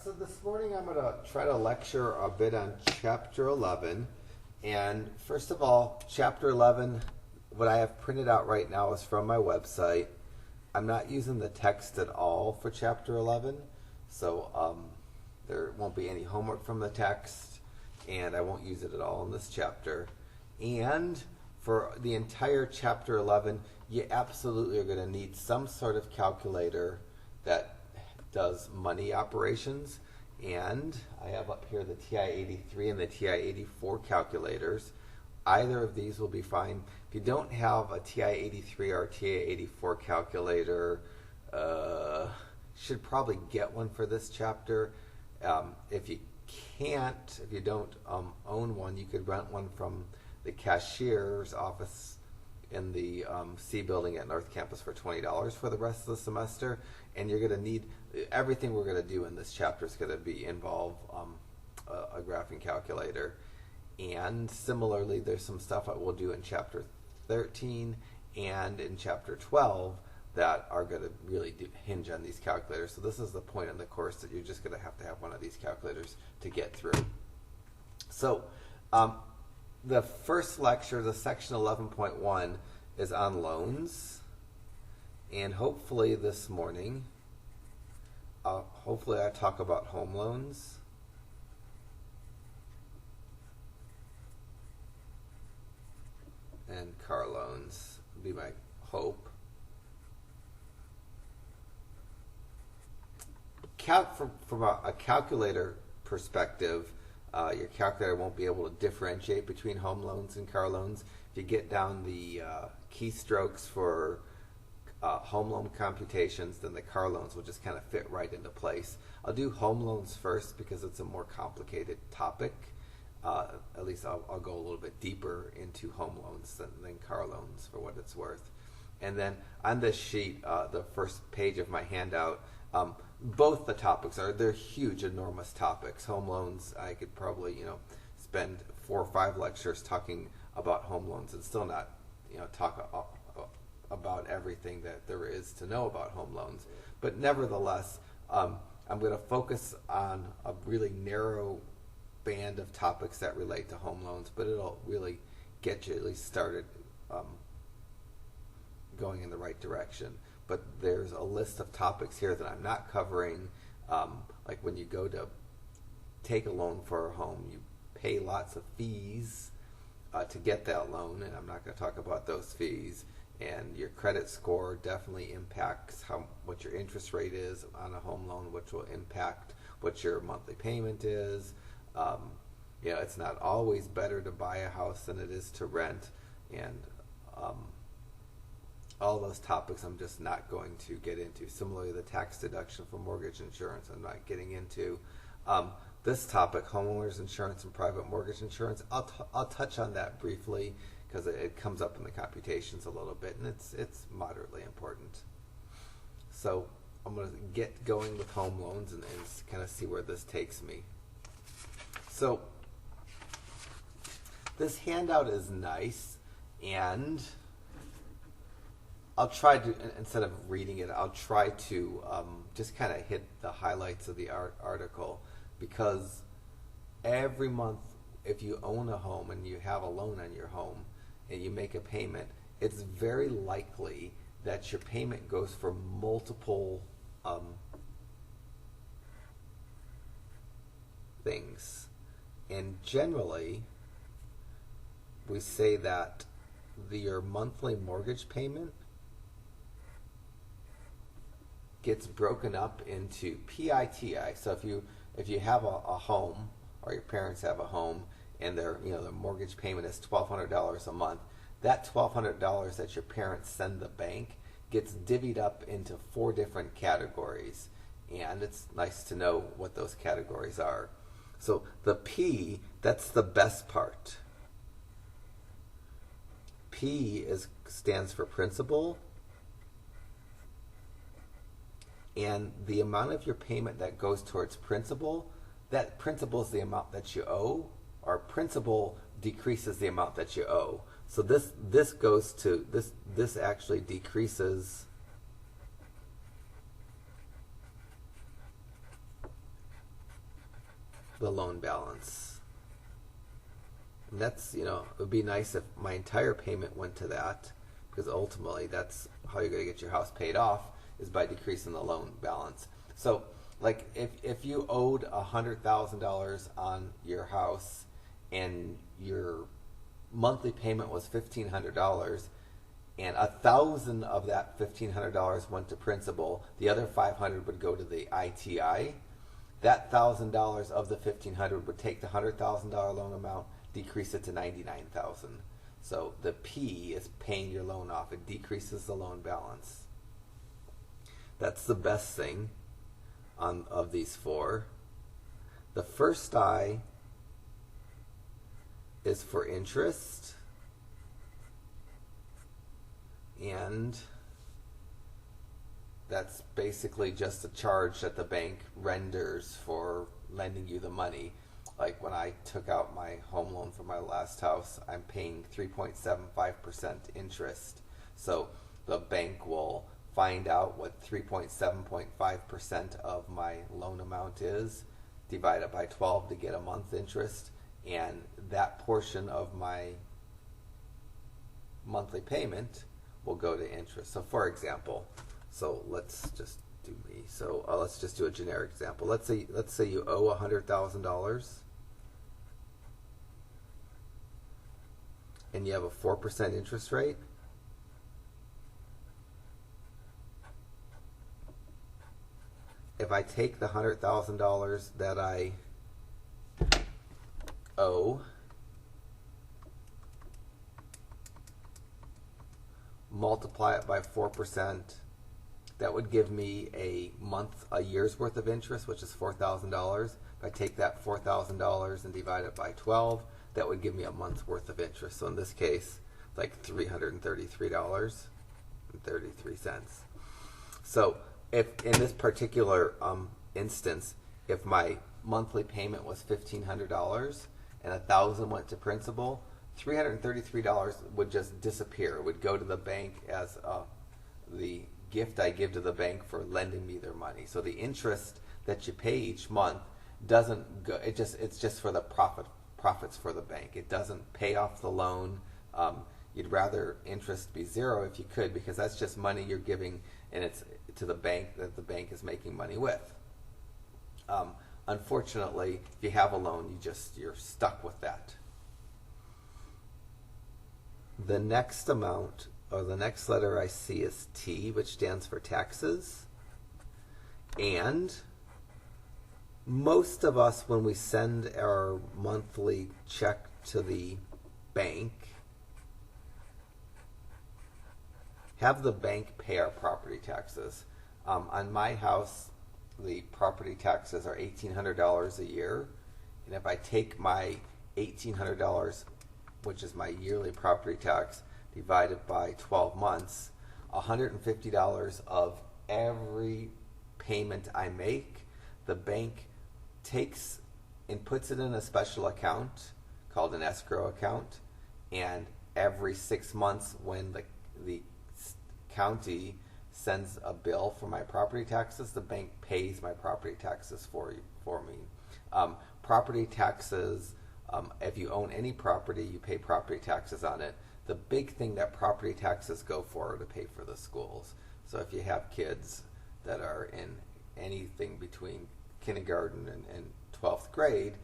So this morning I'm going to try to lecture a bit on Chapter 11. And first of all, Chapter 11, what I have printed out right now is from my website. I'm not using the text at all for Chapter 11, so there won't be any homework from the text, and I won't use it at all in this chapter. And for the entire Chapter 11, you absolutely are going to need some sort of calculator that does money operations. And I have up here the TI-83 and the TI-84 calculators. Either of these will be fine. If you don't have a TI-83 or TI-84 calculator, should probably get one for this chapter. If you can't, if you don't own one, you could rent one from the cashier's office in the C building at North Campus for $20 for the rest of the semester. And you're going to need everything we're going to do in this chapter is going to involve a graphing calculator. And similarly, there's some stuff that we'll do in Chapter 13 and in Chapter 12 that are going to really hinge on these calculators. So this is the point in the course that you're just going to have one of these calculators to get through. So the first lecture, the section 11.1, is on loans. And hopefully this morning, hopefully I talk about home loans. And car loans would be my hope. From a calculator perspective, your calculator won't be able to differentiate between home loans and car loans. If you get down the keystrokes for home loan computations, then the car loans will just kind of fit right into place. I'll do home loans first because it's a more complicated topic. At least I'll go a little bit deeper into home loans than car loans for what it's worth. And then on this sheet, the first page of my handout, both the topics they're huge, enormous topics. Home loans, I could probably spend 4 or 5 lectures talking about home loans and still not talk about everything that there is to know about home loans. But nevertheless, I'm going to focus on a really narrow band of topics that relate to home loans, but it'll really get you at least started going in the right direction. But there's a list of topics here that I'm not covering, like when you go to take a loan for a home, you pay lots of fees to get that loan, and I'm not going to talk about those fees. And your credit score definitely impacts what your interest rate is on a home loan, which will impact what your monthly payment is. It's not always better to buy a house than it is to rent, and all those topics I'm just not going to get into. Similarly, the tax deduction for mortgage insurance I'm not getting into. This topic, homeowners insurance and private mortgage insurance, I'll touch on that briefly because it comes up in the computations a little bit, and it's moderately important. So I'm going to get going with home loans and kind of see where this takes me. So this handout is nice, and I'll try to, instead of reading it, I'll try to just kind of hit the highlights of the article, because every month, if you own a home and you have a loan on your home and you make a payment, it's very likely that your payment goes for multiple things. And generally, we say that your monthly mortgage payment gets broken up into PITI. So if you have a home, or your parents have a home, and their mortgage payment is $1,200 a month, that $1,200 that your parents send the bank gets divvied up into 4 different categories, and it's nice to know what those categories are. So the P, that's the best part. P stands for principal, and the amount of your payment that goes towards principal, that principal is the amount that you owe, or principal decreases the amount that you owe. So this goes to this actually decreases the loan balance. And that's, it would be nice if my entire payment went to that, because ultimately that's how you're going to get your house paid off, is by decreasing the loan balance. So like if you owed $100,000 on your house and your monthly payment was $1,500, and $1,000 of that $1,500 went to principal, the other $500 would go to the ITI. That $1,000 of the $1,500 would take the $100,000 loan amount, decrease it to $99,000. So the P is paying your loan off. It decreases the loan balance. That's the best thing of these four. The first I is for interest, and that's basically just a charge that the bank renders for lending you the money. Like when I took out my home loan for my last house, I'm paying 3.75% interest. So the bank will find out what 3.7.5% of my loan amount is, divide it by 12 to get a month interest, and that portion of my monthly payment will go to interest. So for example, let's just do me. So let's just do a generic example. Let's say you owe $100,000 and you have a 4% interest rate. If I take the $100,000 that I owe, multiply it by 4%, that would give me a year's worth of interest, which is $4,000. If I take that $4,000 and divide it by 12, that would give me a month's worth of interest. So in this case, like $333.33. So if in this particular instance, if my monthly payment was $1,500 and $1,000 went to principal, $333 would just disappear. It would go to the bank as the gift I give to the bank for lending me their money. So the interest that you pay each month doesn't go. It's just for the profits for the bank. It doesn't pay off the loan. You'd rather interest be zero if you could, because that's just money you're giving, and it's to the bank that the bank is making money with. Unfortunately, if you have a loan, you're stuck with that. The next amount, or the next letter I see, is T, which stands for taxes. And most of us, when we send our monthly check to the bank, have the bank pay our property taxes. On my house, the property taxes are $1,800 a year. And if I take my $1,800, which is my yearly property tax, divided by 12 months, $150 of every payment I make, the bank takes and puts it in a special account called an escrow account, and every 6 months when the county sends a bill for my property taxes, the bank pays my property taxes for me. Property taxes, if you own any property, you pay property taxes on it. The big thing that property taxes go for are to pay for the schools. So if you have kids that are in anything between kindergarten and 12th grade,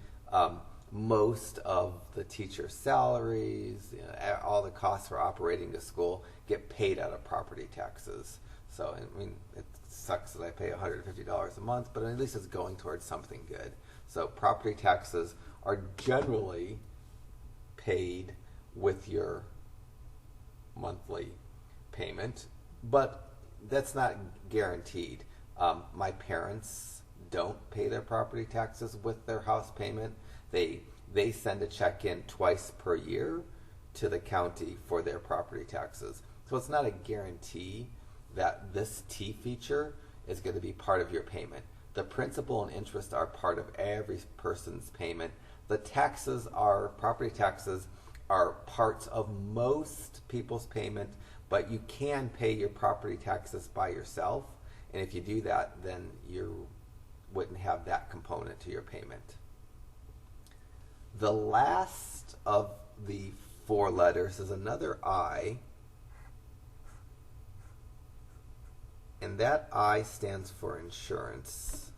most of the teachers' salaries, all the costs for operating the school get paid out of property taxes. So, I mean, it sucks that I pay $150 a month, but at least it's going towards something good. So property taxes are generally paid with your monthly payment, but that's not guaranteed. My parents don't pay their property taxes with their house payment. They send a check in twice per year to the county for their property taxes. So it's not a guarantee that this T feature is going to be part of your payment. The principal and interest are part of every person's payment. The property taxes are parts of most people's payment, but you can pay your property taxes by yourself. And if you do that, then you wouldn't have that component to your payment. The last of the four letters is another I, and that I stands for insurance.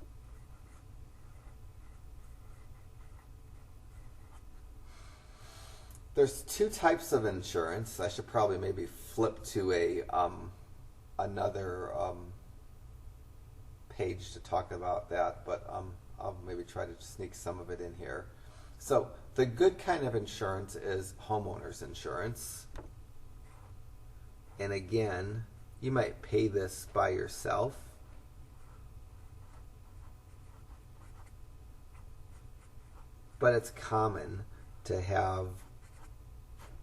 There's two types of insurance. I should probably maybe flip to another page to talk about that, but I'll maybe try to sneak some of it in here. So the good kind of insurance is homeowners insurance. And again, you might pay this by yourself. But it's common to have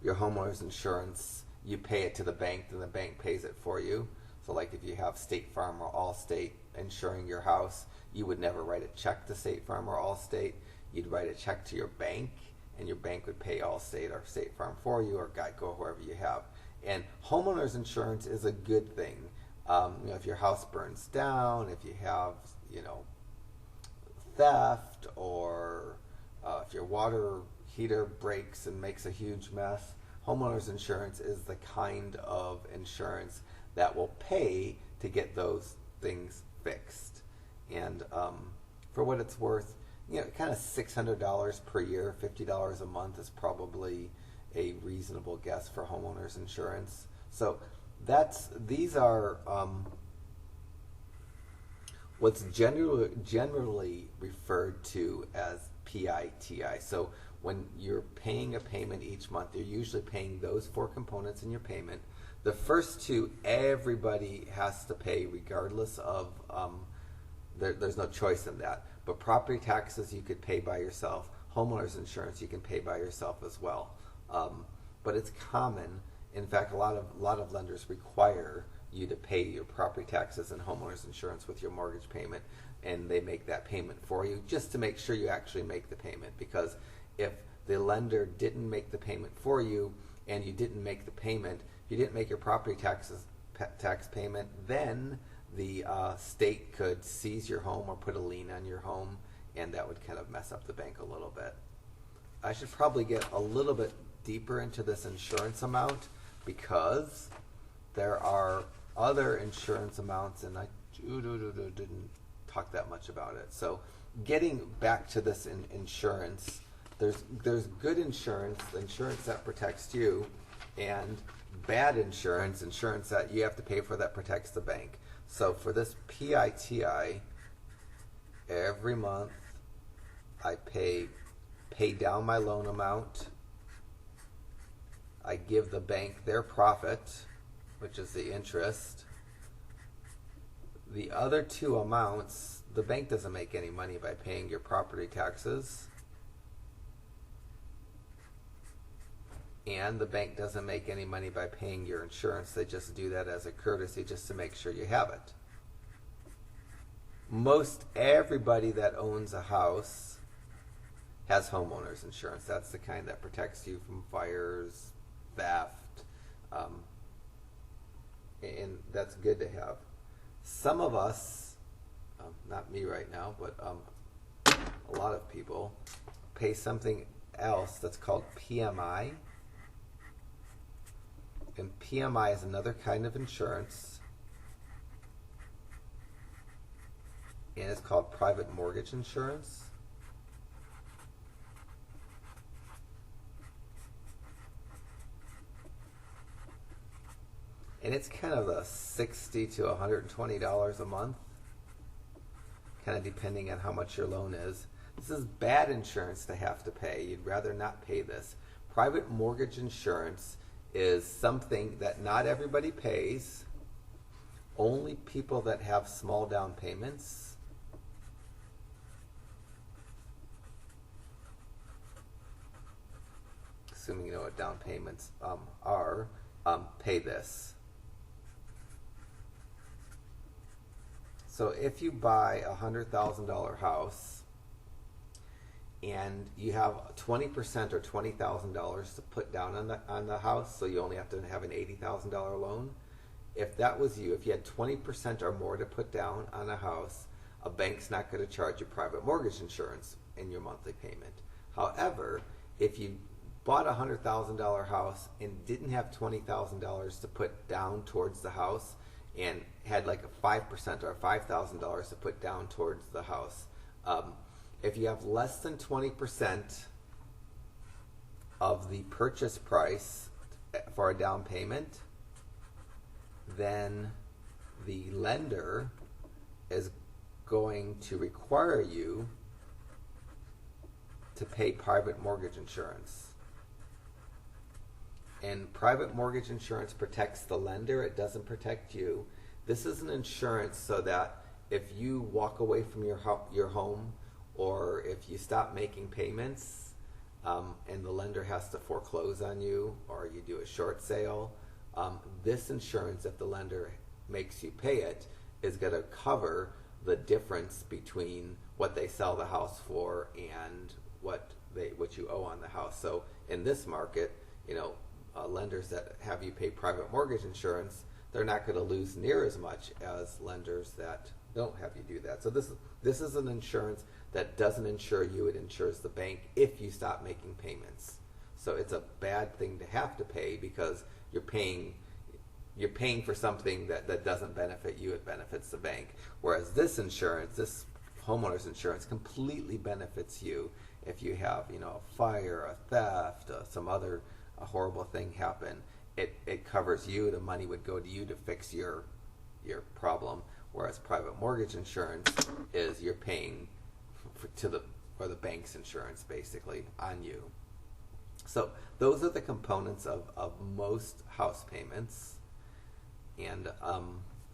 your homeowner's insurance, you pay it to the bank, then the bank pays it for you. So like if you have State Farm or Allstate insuring your house, you would never write a check to State Farm or Allstate. You'd write a check to your bank, and your bank would pay Allstate or State Farm for you, or Geico, whoever you have. And homeowners insurance is a good thing. If your house burns down, if you have, theft, or if your water heater breaks and makes a huge mess, homeowners insurance is the kind of insurance that will pay to get those things fixed. And for what it's worth, kind of $600 per year, $50 a month is probably a reasonable guess for homeowners insurance. So these are what's generally referred to as PITI. So when you're paying a payment each month, you're usually paying those four components in your payment. The first two, everybody has to pay regardless of, there's no choice in that. But property taxes you could pay by yourself. Homeowners insurance you can pay by yourself as well. But it's common. In fact, a lot of lenders require you to pay your property taxes and homeowners insurance with your mortgage payment, and they make that payment for you just to make sure you actually make the payment. Because if the lender didn't make the payment for you and you didn't make the payment, you didn't make your property tax payment, then the state could seize your home or put a lien on your home, and that would kind of mess up the bank a little bit. I should probably get a little bit deeper into this insurance amount because there are other insurance amounts, and I didn't talk that much about it. So getting back to this insurance, there's good insurance that protects you, and bad insurance that you have to pay for that protects the bank. So for this PITI, every month I pay down my loan amount. I give the bank their profit, which is the interest. The other two amounts, the bank doesn't make any money by paying your property taxes. And the bank doesn't make any money by paying your insurance. They just do that as a courtesy just to make sure you have it. Most everybody that owns a house has homeowners insurance. That's the kind that protects you from fires, theft, and that's good to have. Some of us, not me right now, but a lot of people pay something else that's called PMI. And PMI is another kind of insurance, and it's called private mortgage insurance. And it's kind of a $60 to $120 a month, kind of depending on how much your loan is. This is bad insurance to have to pay. You'd rather not pay this. Private mortgage insurance is something that not everybody pays. Only people that have small down payments. Assuming you know what down payments are, pay this. So if you buy a $100,000 house and you have 20% or $20,000 to put down on the house, so you only have to have an $80,000 loan. If that was you, if you had 20% or more to put down on a house, a bank's not going to charge you private mortgage insurance in your monthly payment. However, if you bought a $100,000 house and didn't have $20,000 to put down towards the house and had like a 5% or $5,000 to put down towards the house, if you have less than 20% of the purchase price for a down payment, then the lender is going to require you to pay private mortgage insurance. And private mortgage insurance protects the lender, it doesn't protect you. This is an insurance so that if you walk away from your home, or if you stop making payments, and the lender has to foreclose on you, or you do a short sale, this insurance, if the lender makes you pay it, is going to cover the difference between what they sell the house for and what you owe on the house. So in this market, lenders that have you pay private mortgage insurance, they're not going to lose near as much as lenders that don't have you do that. So this is an insurance that doesn't insure you, it insures the bank if you stop making payments. So it's a bad thing to have to pay because you're paying for something that doesn't benefit you, it benefits the bank. Whereas this insurance, this homeowner's insurance, completely benefits you if you have a fire, a theft, some other horrible thing happen. It covers you, the money would go to you to fix your problem. Whereas private mortgage insurance is you're paying for the bank's insurance basically on you. So those are the components of most house payments. And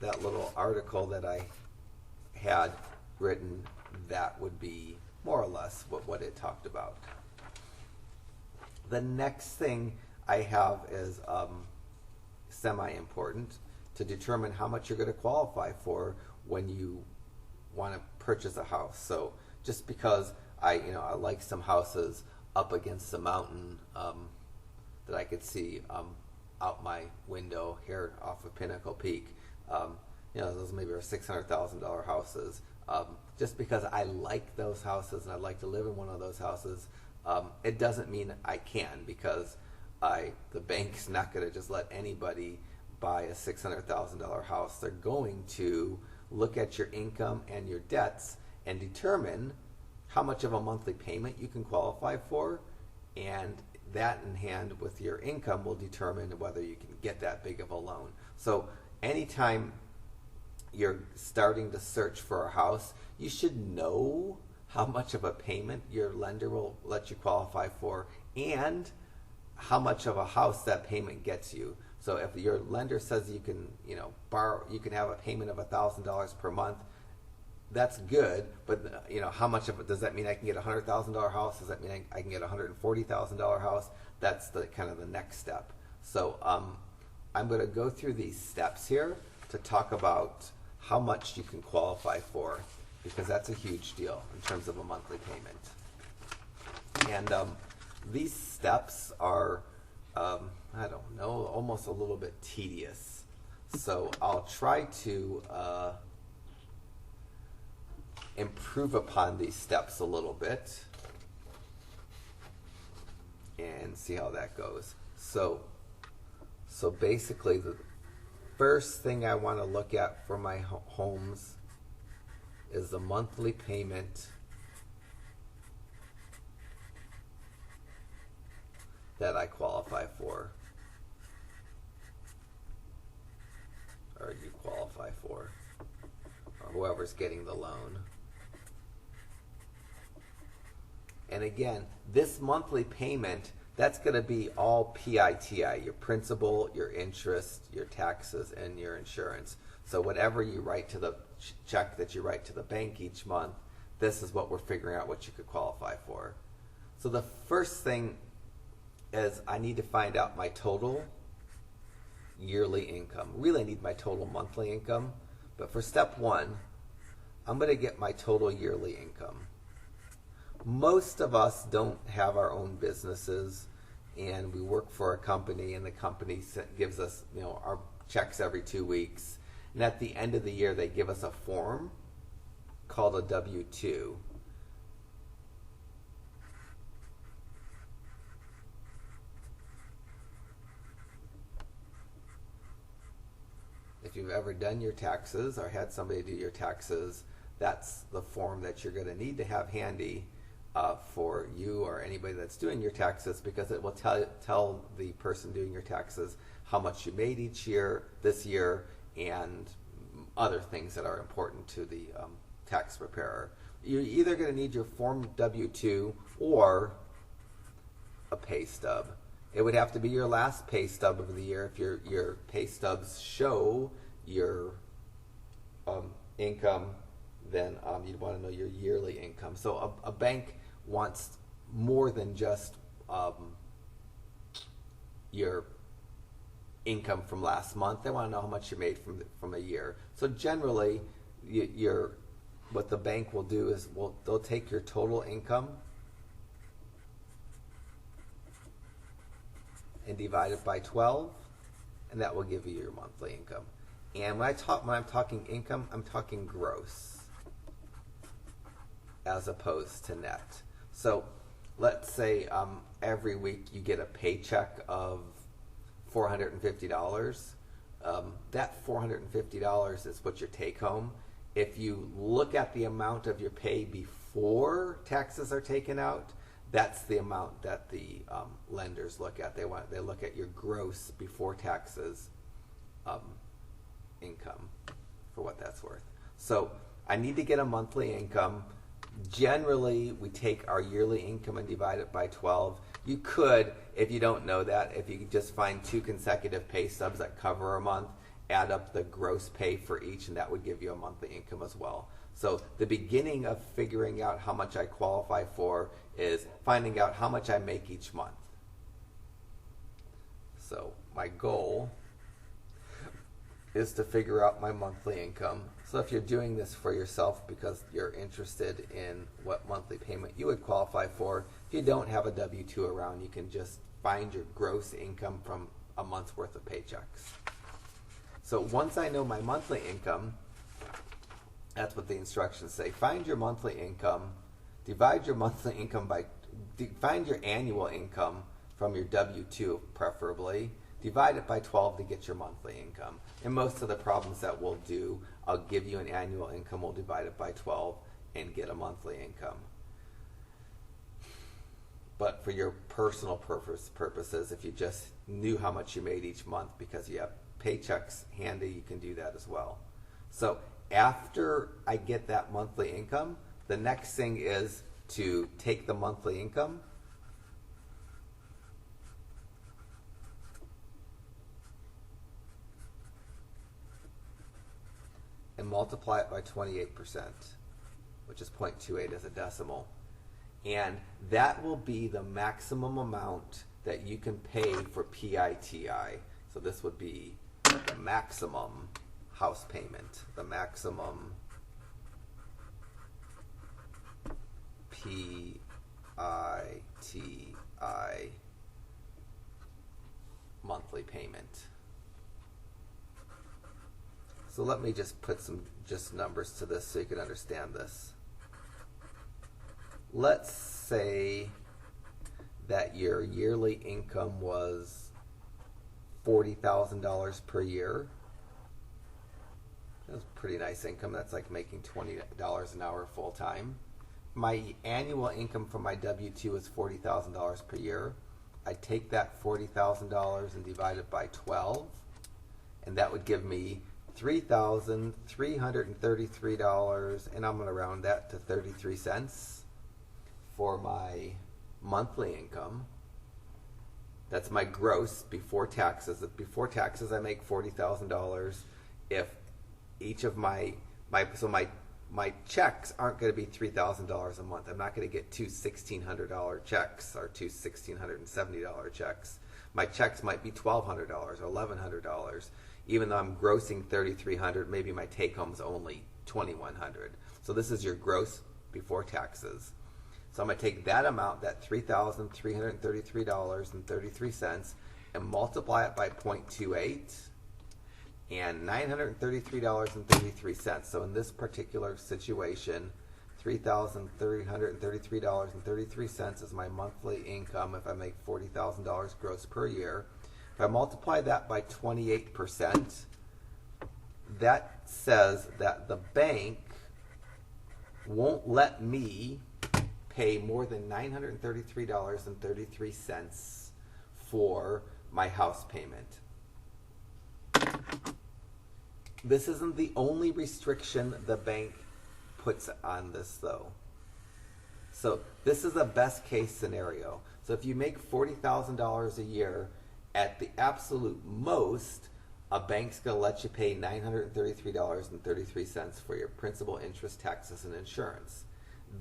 that little article that I had written, that would be more or less what it talked about. The next thing I have is semi-important, to determine how much you're going to qualify for when you want to purchase a house. So just because I like some houses up against the mountain that I could see out my window here off of Pinnacle Peak, those maybe are $600,000 houses. Just because I like those houses and I'd like to live in one of those houses, it doesn't mean I can, because the bank's not going to just let anybody buy a $600,000 house. They're going to look at your income and your debts and determine how much of a monthly payment you can qualify for, and that in hand with your income will determine whether you can get that big of a loan. So anytime you're starting to search for a house, you should know how much of a payment your lender will let you qualify for and how much of a house that payment gets you. So if your lender says you can, you can have a payment of $1,000 per month, that's good, but how much of it does that mean? I can get a $100,000 house? Does that mean I can get a $140,000 house? That's the kind of the next step. So I'm going to go through these steps here to talk about how much you can qualify for, because that's a huge deal in terms of a monthly payment. And these steps are, I don't know, almost a little bit tedious. So I'll try to improve upon these steps a little bit and see how that goes. So basically the first thing I want to look at for my homes is the monthly payment that I qualify for, or you qualify for, or whoever's getting the loan. And again, this monthly payment, that's going to be all PITI, your principal, your interest, your taxes, and your insurance. So whatever you write to the check that you write to the bank each month, this is what we're figuring out what you could qualify for. So the first thing is I need to find out my total yearly income. Really, I need my total monthly income. But for step one, I'm going to get my total yearly income. Most of us don't have our own businesses, and we work for a company, and the company gives us our checks every 2 weeks. And at the end of the year, they give us a form called a W-2. if you've ever done your taxes or had somebody do your taxes, that's the form that you're going to need to have handy for you or anybody that's doing your taxes, because it will tell the person doing your taxes how much you made each year, this year, and other things that are important to the tax preparer. You're either going to need your Form W-2 or a pay stub. It would have to be your last pay stub of the year. If your pay stubs show your income, then you'd want to know your yearly income. So a bank wants more than just your income from last month. They want to know how much you made from a year. So generally, what the bank will do is they'll take your total income and divide it by 12, and that will give you your monthly income. And when I'm talking income, I'm talking gross as opposed to net. So let's say every week you get a paycheck of $450. That $450 is what your take home. If you look at the amount of your pay before taxes are taken out, that's the amount that the lenders look at. They look at your gross before taxes income for what that's worth. So I need to get a monthly income. Generally, we take our yearly income and divide it by 12. You could, if you don't know that, if you could just find 2 consecutive pay stubs that cover a month, add up the gross pay for each, and that would give you a monthly income as well. So the beginning of figuring out how much I qualify for is finding out how much I make each month. So my goal is to figure out my monthly income. So if you're doing this for yourself because you're interested in what monthly payment you would qualify for, if you don't have a W-2 around, you can just find your gross income from a month's worth of paychecks. So once I know my monthly income, that's what the instructions say. Find your monthly income, divide your monthly income find your annual income from your W-2 preferably, divide it by 12 to get your monthly income. And most of the problems that we'll do, I'll give you an annual income, we'll divide it by 12 and get a monthly income. But for your personal purposes, if you just knew how much you made each month because you have paychecks handy, you can do that as well. So after I get that monthly income, the next thing is to take the monthly income and multiply it by 28%, which is 0.28 as a decimal. And that will be the maximum amount that you can pay for PITI. So this would be the maximum house payment, the maximum PITI monthly payment. So let me just put some numbers to this so you can understand this. Let's say that your yearly income was $40,000 per year. That's a pretty nice income. That's like making $20 an hour full time. My annual income from my W-2 is $40,000 per year. I take that $40,000 and divide it by 12, and that would give me $3,333, and I'm going to round that to 33 cents for my monthly income. That's my gross before taxes. Before taxes, I make $40,000. If each of my checks aren't going to be $3,000 a month. I'm not going to get two $1,600 checks or two $1,670 checks. My checks might be $1,200 or $1,100. Even though I'm grossing $3,300, maybe my take home is only $2,100. So this is your gross before taxes. So I'm going to take that amount, that $3,333.33, and multiply it by 0.28 and $933.33. So in this particular situation, $3,333.33 is my monthly income if I make $40,000 gross per year. If I multiply that by 28%, that says that the bank won't let me pay more than $933.33 for my house payment. This isn't the only restriction the bank puts on this, though. So this is a best case scenario. So if you make $40,000 a year, at the absolute most, a bank's going to let you pay $933.33 for your principal, interest, taxes, and insurance.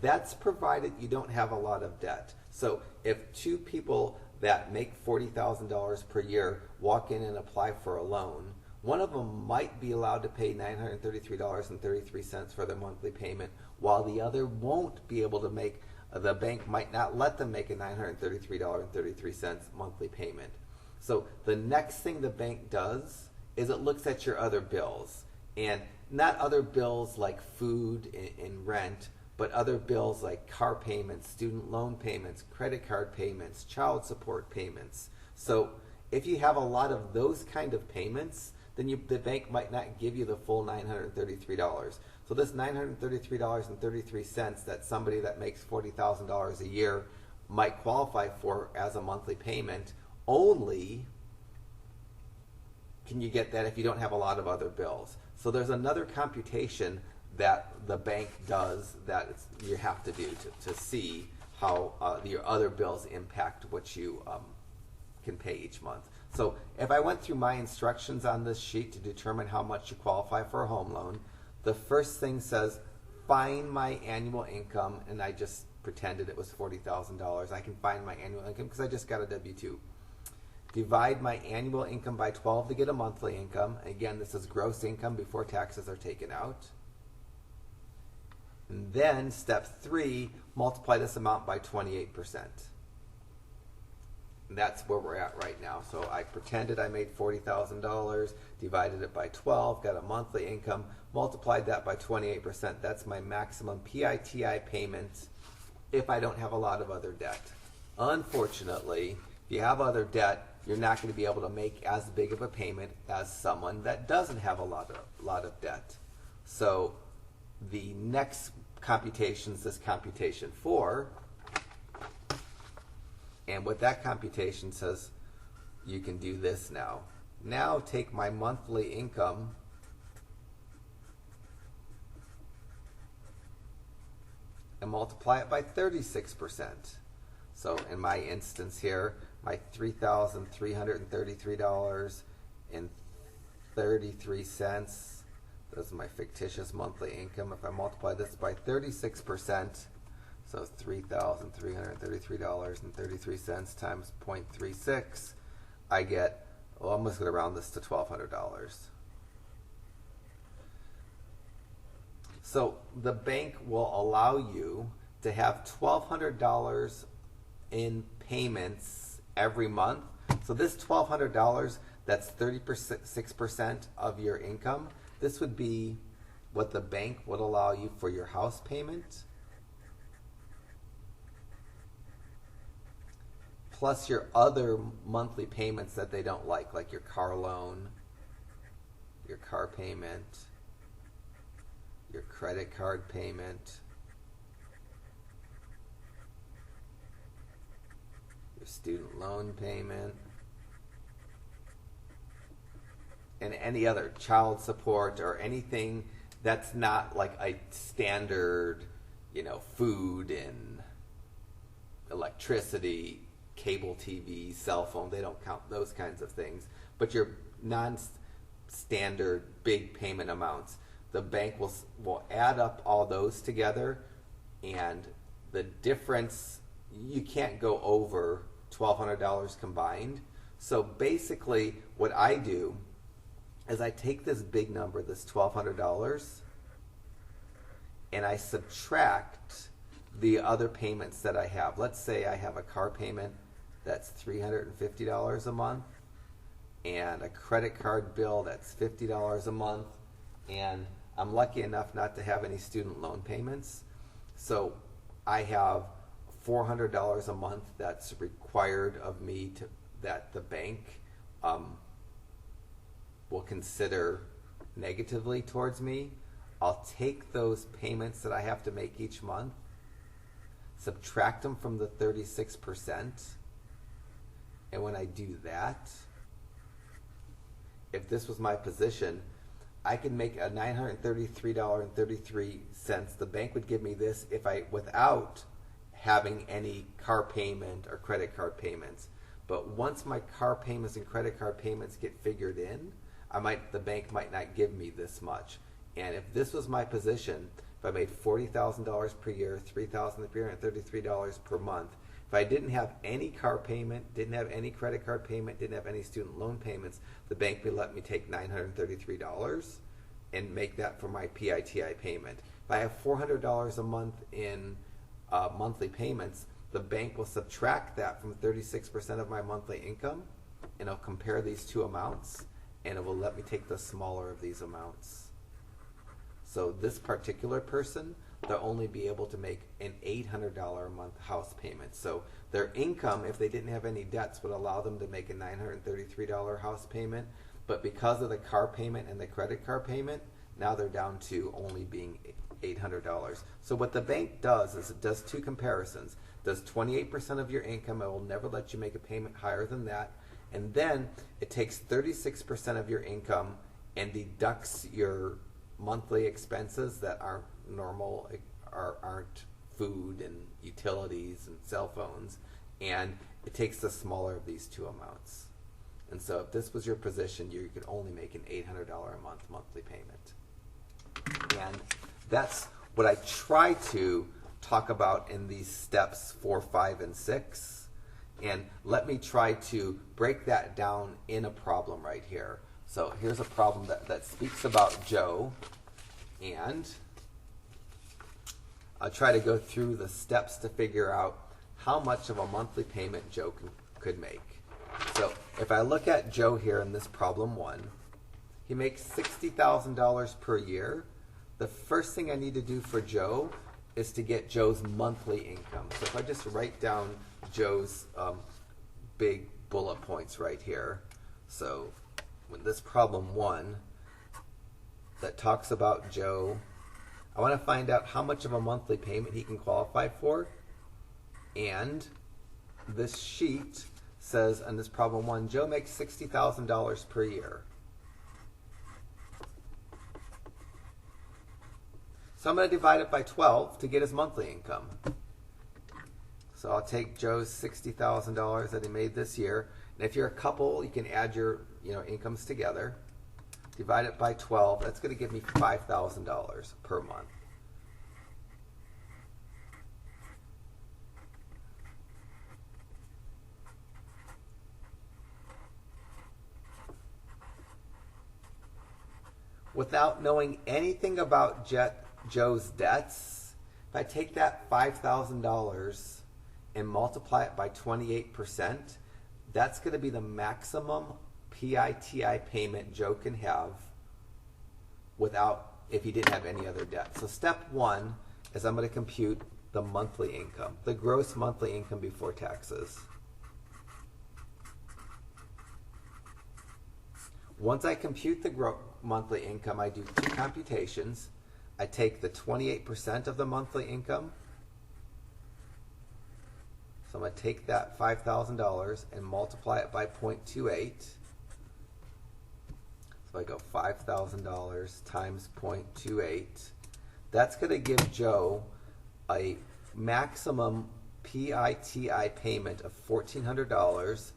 That's provided you don't have a lot of debt. So if two people that make $40,000 per year walk in and apply for a loan, one of them might be allowed to pay $933.33 for their monthly payment, while the other won't be able to make, the bank might not let them make a $933.33 monthly payment. So the next thing the bank does is it looks at your other bills, and not other bills like food and rent, but other bills like car payments, student loan payments, credit card payments, child support payments. So if you have a lot of those kind of payments, then the bank might not give you the full $933. So this $933.33 that somebody that makes $40,000 a year might qualify for as a monthly payment, only can you get that if you don't have a lot of other bills. So there's another computation that the bank does that you have to do to see how your other bills impact what you can pay each month. So if I went through my instructions on this sheet to determine how much you qualify for a home loan, the first thing says find my annual income, and I just pretended it was $40,000. I can find my annual income because I just got a W-2. Divide my annual income by 12 to get a monthly income. Again, this is gross income before taxes are taken out. And then step 3, multiply this amount by 28%. And that's where we're at right now. So I pretended I made $40,000, divided it by 12, got a monthly income, multiplied that by 28%. That's my maximum PITI payment if I don't have a lot of other debt. Unfortunately, if you have other debt, you're not going to be able to make as big of a payment as someone that doesn't have a lot of debt. So the next computation is this computation 4. And what that computation says, you can do this now. Now take my monthly income and multiply it by 36%. So in my instance here, my $3,333.33, that's my fictitious monthly income. If I multiply this by 36%, so it's $3,333.33 times 0.36, I get, well, I'm just going to round this to $1,200. So the bank will allow you to have $1,200 in payments every month. So this $1,200, that's 36% of your income. This would be what the bank would allow you for your house payment, plus your other monthly payments that they don't like your car loan, your car payment, your credit card payment, your student loan payment, and any other child support or anything that's not like a standard, food and electricity, cable TV, cell phone. They don't count those kinds of things. But your non-standard big payment amounts, the bank will add up all those together, and the difference, you can't go over $1,200 combined. So basically what I do is I take this big number, this $1,200, and I subtract the other payments that I have. Let's say I have a car payment that's $350 a month, and a credit card bill that's $50 a month, and I'm lucky enough not to have any student loan payments. So I have $400 a month that's required of me that the bank will consider negatively towards me, I'll take those payments that I have to make each month, subtract them from the 36%, and when I do that, if this was my position, I could make a $933.33. The bank would give me this if without having any car payment or credit card payments. But once my car payments and credit card payments get figured in, the bank might not give me this much. And if this was my position, if I made $40,000 per year, $3,333 per month, if I didn't have any car payment, didn't have any credit card payment, didn't have any student loan payments, the bank would let me take $933 and make that for my PITI payment. If I have $400 a month in monthly payments, the bank will subtract that from 36% of my monthly income, and it'll compare these two amounts, and it will let me take the smaller of these amounts. So this particular person, they'll only be able to make an $800 a month house payment. So their income, if they didn't have any debts, would allow them to make a $933 house payment. But because of the car payment and the credit card payment, now they're down to only being $800. So what the bank does is it does two comparisons. It does 28% of your income. It will never let you make a payment higher than that. And then it takes 36% of your income and deducts your monthly expenses that aren't normal, aren't food and utilities and cell phones, and it takes the smaller of these two amounts. And so if this was your position, you could only make an $800 a month monthly payment. And that's what I try to talk about in these steps 4, 5, and 6. And let me try to break that down in a problem right here. So here's a problem that speaks about Joe, and I'll try to go through the steps to figure out how much of a monthly payment Joe could make. So if I look at Joe here in this problem 1, he makes $60,000 per year. The first thing I need to do for Joe is to get Joe's monthly income. So if I just write down Joe's big bullet points right here. So with this problem 1 that talks about Joe, I want to find out how much of a monthly payment he can qualify for. And this sheet says on this problem 1, Joe makes $60,000 per year. So I'm going to divide it by 12 to get his monthly income. So I'll take Joe's $60,000 that he made this year. And if you're a couple, you can add your incomes together. Divide it by 12. That's going to give me $5,000 per month. Without knowing anything about Joe's debts, if I take that $5,000 and multiply it by 28%, that's going to be the maximum PITI payment Joe can have if he didn't have any other debt. So step 1 is I'm going to compute the monthly income, the gross monthly income before taxes. Once I compute the monthly income, I do 2 computations. I take the 28% of the monthly income. So I'm going to take that $5,000 and multiply it by 0.28. So I go $5,000 times 0.28. That's going to give Joe a maximum PITI payment of $1,400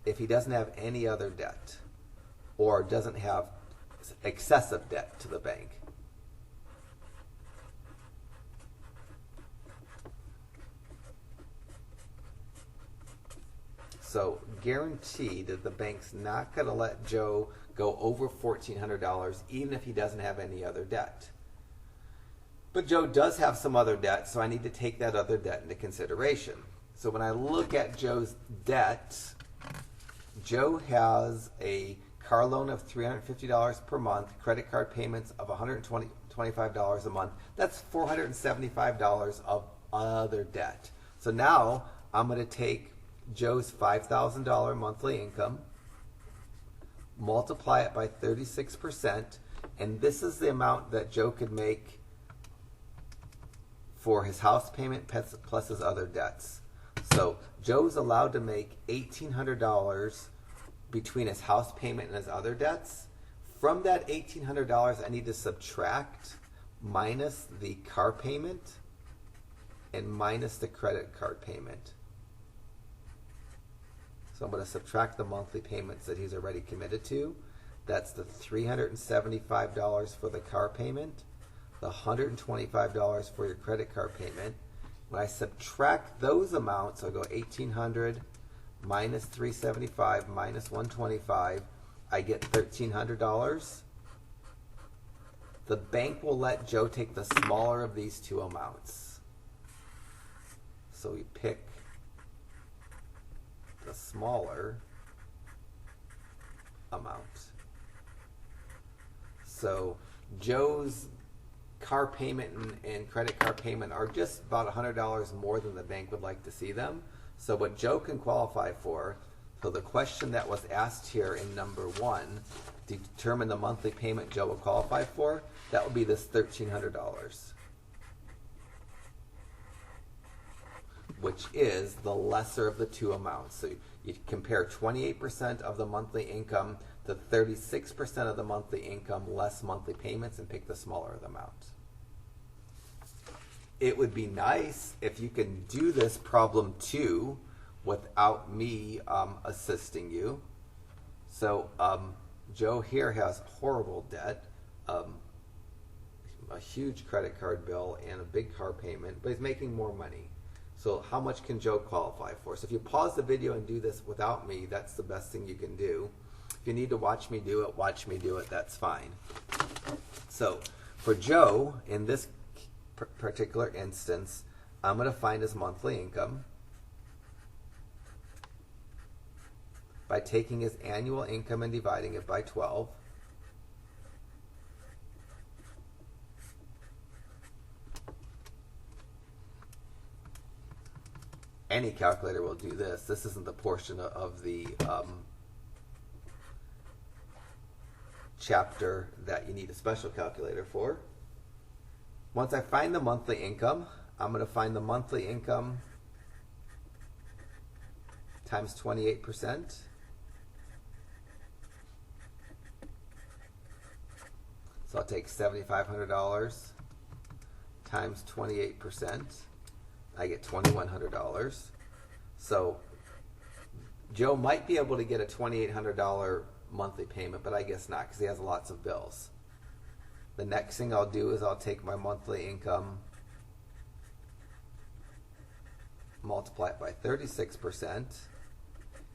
if he doesn't have any other debt or doesn't have excessive debt to the bank. So guaranteed that the bank's not going to let Joe go over $1,400 even if he doesn't have any other debt. But Joe does have some other debt, so I need to take that other debt into consideration. So when I look at Joe's debt, Joe has a car loan of $350 per month, credit card payments of $125 a month. That's $475 of other debt. So now I'm going to take Joe's $5,000 monthly income, multiply it by 36%, and this is the amount that Joe could make for his house payment plus his other debts. So Joe's allowed to make $1,800 between his house payment and his other debts. From that $1,800, I need to subtract minus the car payment and minus the credit card payment. So I'm going to subtract the monthly payments that he's already committed to. That's the $375 for the car payment, the $125 for your credit card payment. When I subtract those amounts, I'll go 1,800 minus 375 minus 125. I get $1,300. The bank will let Joe take the smaller of these two amounts. So we pick the smaller amount. So Joe's car payment and credit card payment are just about $100 more than the bank would like to see them. So what Joe can qualify for, so the question that was asked here in number 1, to determine the monthly payment Joe will qualify for, that would be this $1,300, which is the lesser of the two amounts. So you compare 28% of the monthly income to 36% of the monthly income less monthly payments and pick the smaller of the amount. It would be nice if you can do this problem 2 without me assisting you. So Joe here has horrible debt, a huge credit card bill and a big car payment, but he's making more money. So how much can Joe qualify for? So if you pause the video and do this without me, that's the best thing you can do. If you need to watch me do it, that's fine. So for Joe, in this particular instance, I'm going to find his monthly income by taking his annual income and dividing it by 12. Any calculator will do this. This isn't the portion of the chapter that you need a special calculator for. Once I find the monthly income, I'm going to find the monthly income times 28%. So I'll take $7,500 times 28%. I get $2,100. So Joe might be able to get a $2,800 monthly payment, but I guess not because he has lots of bills. The next thing I'll do is I'll take my monthly income, multiply it by 36%,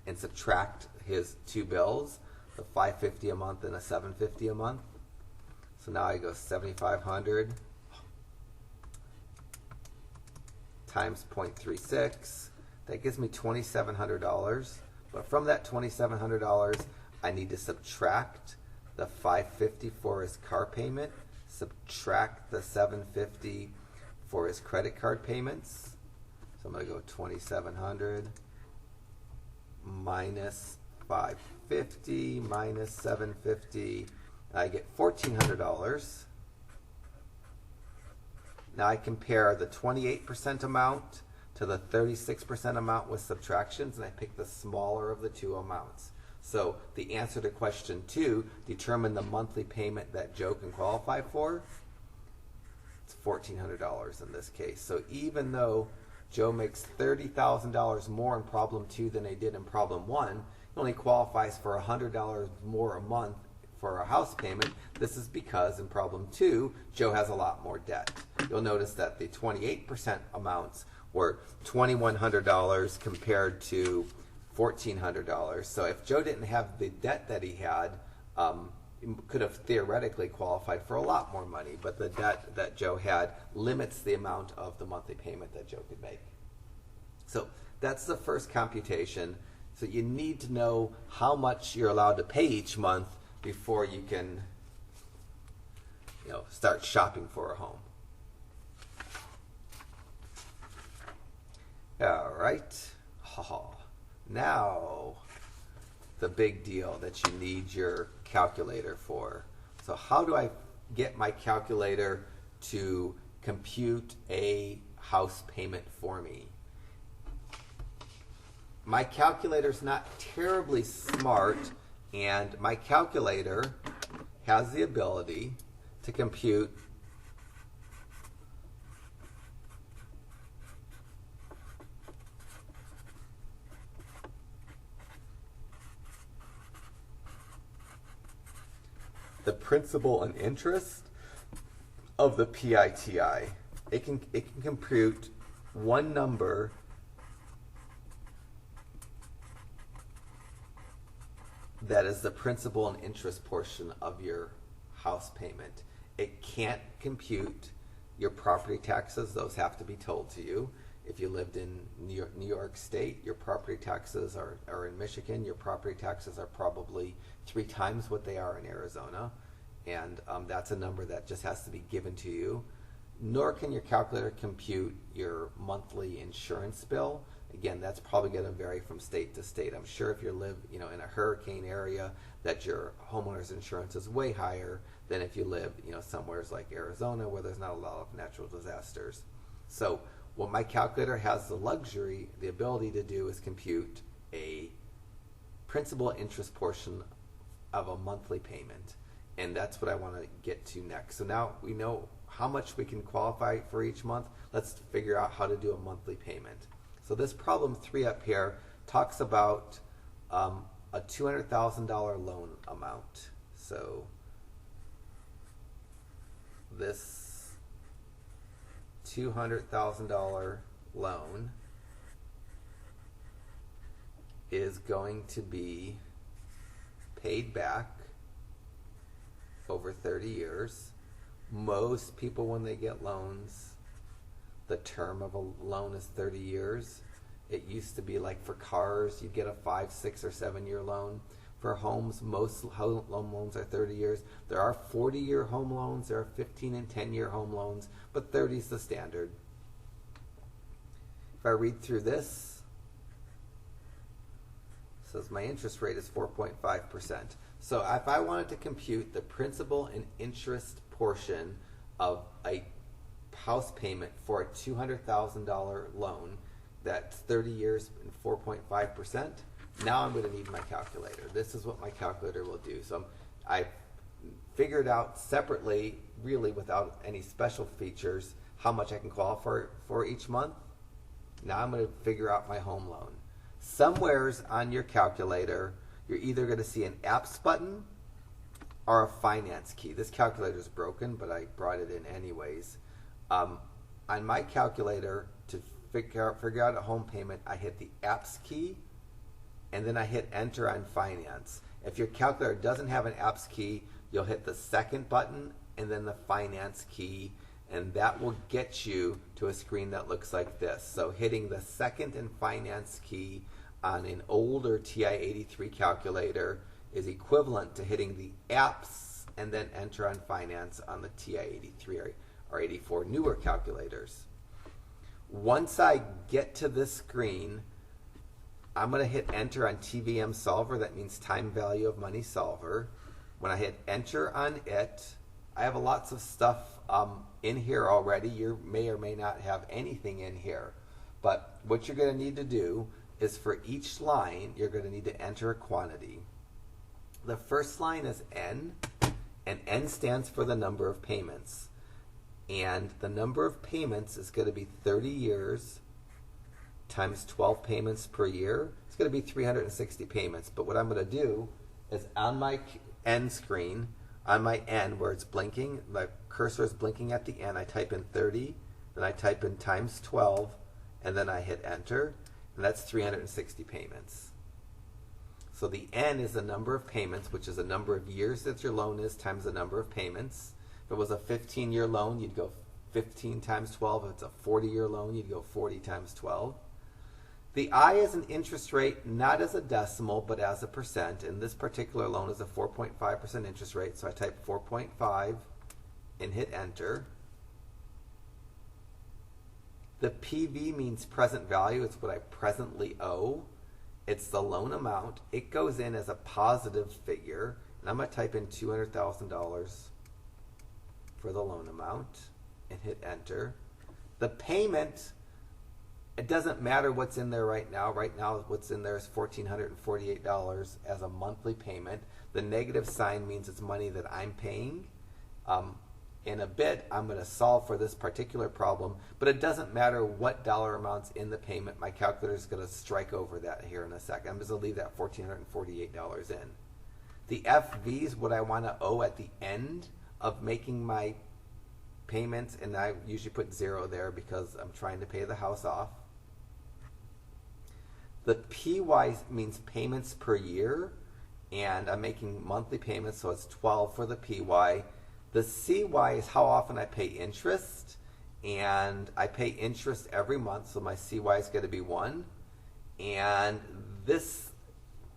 and subtract his two bills, the $550 a month and a $750 a month. So now I go 7,500 times 0.36. That gives me $2,700. But from that $2,700, I need to subtract the $550 for his car payment, subtract the $750 for his credit card payments. So I'm going to go 2,700 minus 550 minus 750. I get $1,400. Now I compare the 28% amount to the 36% amount with subtractions, and I pick the smaller of the two amounts. So the answer to question 2, determine the monthly payment that Joe can qualify for. It's $1,400 in this case. So even though Joe makes $30,000 more in problem 2 than he did in problem 1, he only qualifies for $100 more a month for a house payment. This is because in problem 2, Joe has a lot more debt. You'll notice that the 28% amounts were $2,100 compared to $1,400. So if Joe didn't have the debt that he had, he could have theoretically qualified for a lot more money, but the debt that Joe had limits the amount of the monthly payment that Joe could make. So that's the first computation. So you need to know how much you're allowed to pay each month before you can, start shopping for a home. All right. Now, the big deal that you need your calculator for. So how do I get my calculator to compute a house payment for me? My calculator's not terribly smart, and my calculator has the ability to compute the principal and interest of the PITI. It can compute one number that is the principal and interest portion of your house payment. It can't compute your property taxes. Those have to be told to you. If you lived in New York State, your property taxes are in Michigan. Your property taxes are probably 3 times what they are in Arizona. And that's a number that just has to be given to you. Nor can your calculator compute your monthly insurance bill. Again, that's probably going to vary from state to state. I'm sure if you live, in a hurricane area, that your homeowner's insurance is way higher than if you live, somewhere like Arizona where there's not a lot of natural disasters. So what my calculator has the luxury, the ability to do is compute a principal interest portion of a monthly payment. And that's what I want to get to next. So now we know how much we can qualify for each month. Let's figure out how to do a monthly payment. So this problem 3 up here talks about a $200,000 loan amount. So this $200,000 loan is going to be paid back over 30 years. Most people, when they get loans, the term of a loan is 30 years. It used to be like for cars, you'd get a 5, 6, or 7-year loan. For homes, most home loans are 30 years. There are 40-year home loans, there are 15 and 10-year home loans, but 30 is the standard. If I read through this, it says my interest rate is 4.5%. So if I wanted to compute the principal and interest portion of a house payment for a $200,000 loan that's 30 years and 4.5%, now I'm going to need my calculator. This is what my calculator will do. So I figured out separately, really without any special features, how much I can qualify for each month. Now I'm going to figure out my home loan. Somewheres on your calculator, you're either going to see an apps button or a finance key. This calculator is broken, but I brought it in anyways. On my calculator, to figure out a home payment, I hit the apps key, and then I hit enter on finance. If your calculator doesn't have an apps key, you'll hit the second button and then the finance key, and that will get you to a screen that looks like this. So hitting the second and finance key on an older TI-83 calculator is equivalent to hitting the apps and then enter on finance on the TI-83 or 84 newer calculators. Once I get to this screen, I'm going to hit enter on TVM solver. That means time value of money solver. When I hit enter on it, I have lots of stuff in here already. You may or may not have anything in here. But what you're going to need to do is for each line, you're going to need to enter a quantity. The first line is N, and N stands for the number of payments. And the number of payments is going to be 30 years times 12 payments per year. It's going to be 360 payments. But what I'm going to do is on my N screen, on my N where it's blinking, my cursor is blinking at the N, I type in 30, then I type in times 12, and then I hit enter, and that's 360 payments. So the N is the number of payments, which is the number of years that your loan is times the number of payments. If it was a 15-year loan, you'd go 15 times 12. If it's a 40-year loan, you'd go 40 times 12. The I is an interest rate, not as a decimal, but as a percent. And this particular loan is a 4.5% interest rate, so I type 4.5 and hit enter. The PV means present value. It's what I presently owe. It's the loan amount. It goes in as a positive figure. And I'm going to type in $200,000 for the loan amount and hit enter. The payment, it doesn't matter what's in there right now. Right now what's in there is $1,448 as a monthly payment. The negative sign means it's money that I'm paying. In a bit, I'm going to solve for this particular problem, but it doesn't matter what dollar amount's in the payment. My calculator is going to strike over that here in a second. I'm just going to leave that $1,448 in. The FV is what I want to owe at the end of making my payments, and I usually put 0 there because I'm trying to pay the house off. The PY means payments per year, and I'm making monthly payments, so it's 12 for the PY. The CY is how often I pay interest, and I pay interest every month, so my CY is going to be 1. And this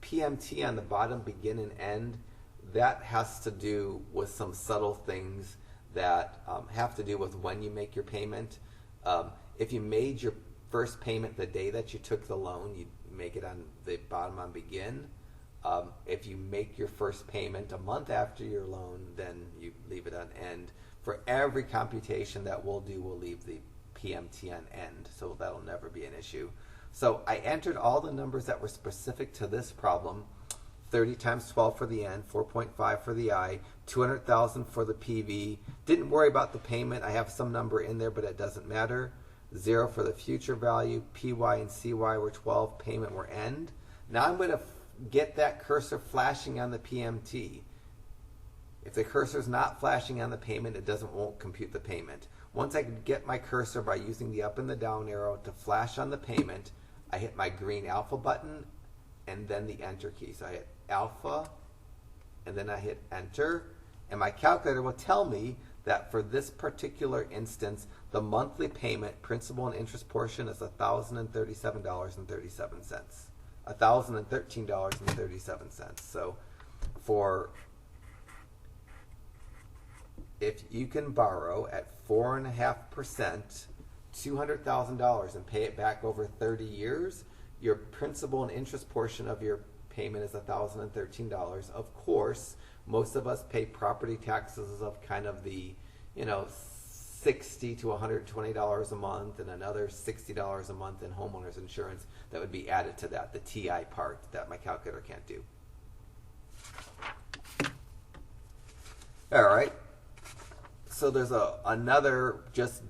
PMT on the bottom, begin and end, that has to do with some subtle things that have to do with when you make your payment. If you made your first payment the day that you took the loan, you make it on the bottom on begin. If you make your first payment a month after your loan, then you leave it on end. For every computation that we'll do, we'll leave the PMT on end, so that'll never be an issue. So I entered all the numbers that were specific to this problem. 30 times 12 for the N, 4.5 for the I, 200,000 for the PV. Didn't worry about the payment. I have some number in there, but it doesn't matter. 0 for the future value. PY and CY were 12. Payment were end. Now I'm going to get that cursor flashing on the PMT. If the cursor is not flashing on the payment, it won't compute the payment. Once I get my cursor by using the up and the down arrow to flash on the payment, I hit my green alpha button and then the enter key. So I hit alpha and then I hit enter, and my calculator will tell me that for this particular instance, the monthly payment, principal and interest portion, is $1,037.37. $1,013.37. So if you can borrow at 4.5%, $200,000 and pay it back over 30 years, your principal and interest portion of your payment is $1,013. Of course, most of us pay property taxes of kind of the, $60 to $120 a month, and another $60 a month in homeowners insurance that would be added to that, the TI part that my calculator can't do. All right. So there's another just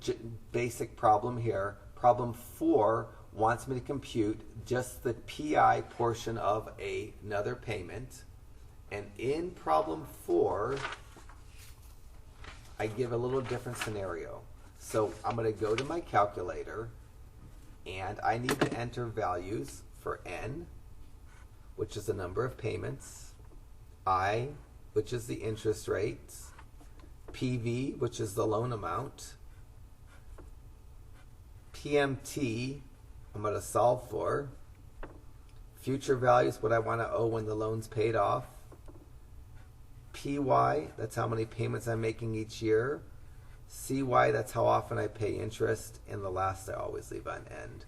basic problem here. Problem 4 wants me to compute just the PI portion of another payment. And in problem 4, I give a little different scenario. So I'm going to go to my calculator, and I need to enter values for N, which is the number of payments, I, which is the interest rate, PV, which is the loan amount, PMT, I'm going to solve for, future values, what I want to owe when the loan's paid off, PY, that's how many payments I'm making each year, CY, that's how often I pay interest, and the last I always leave on end.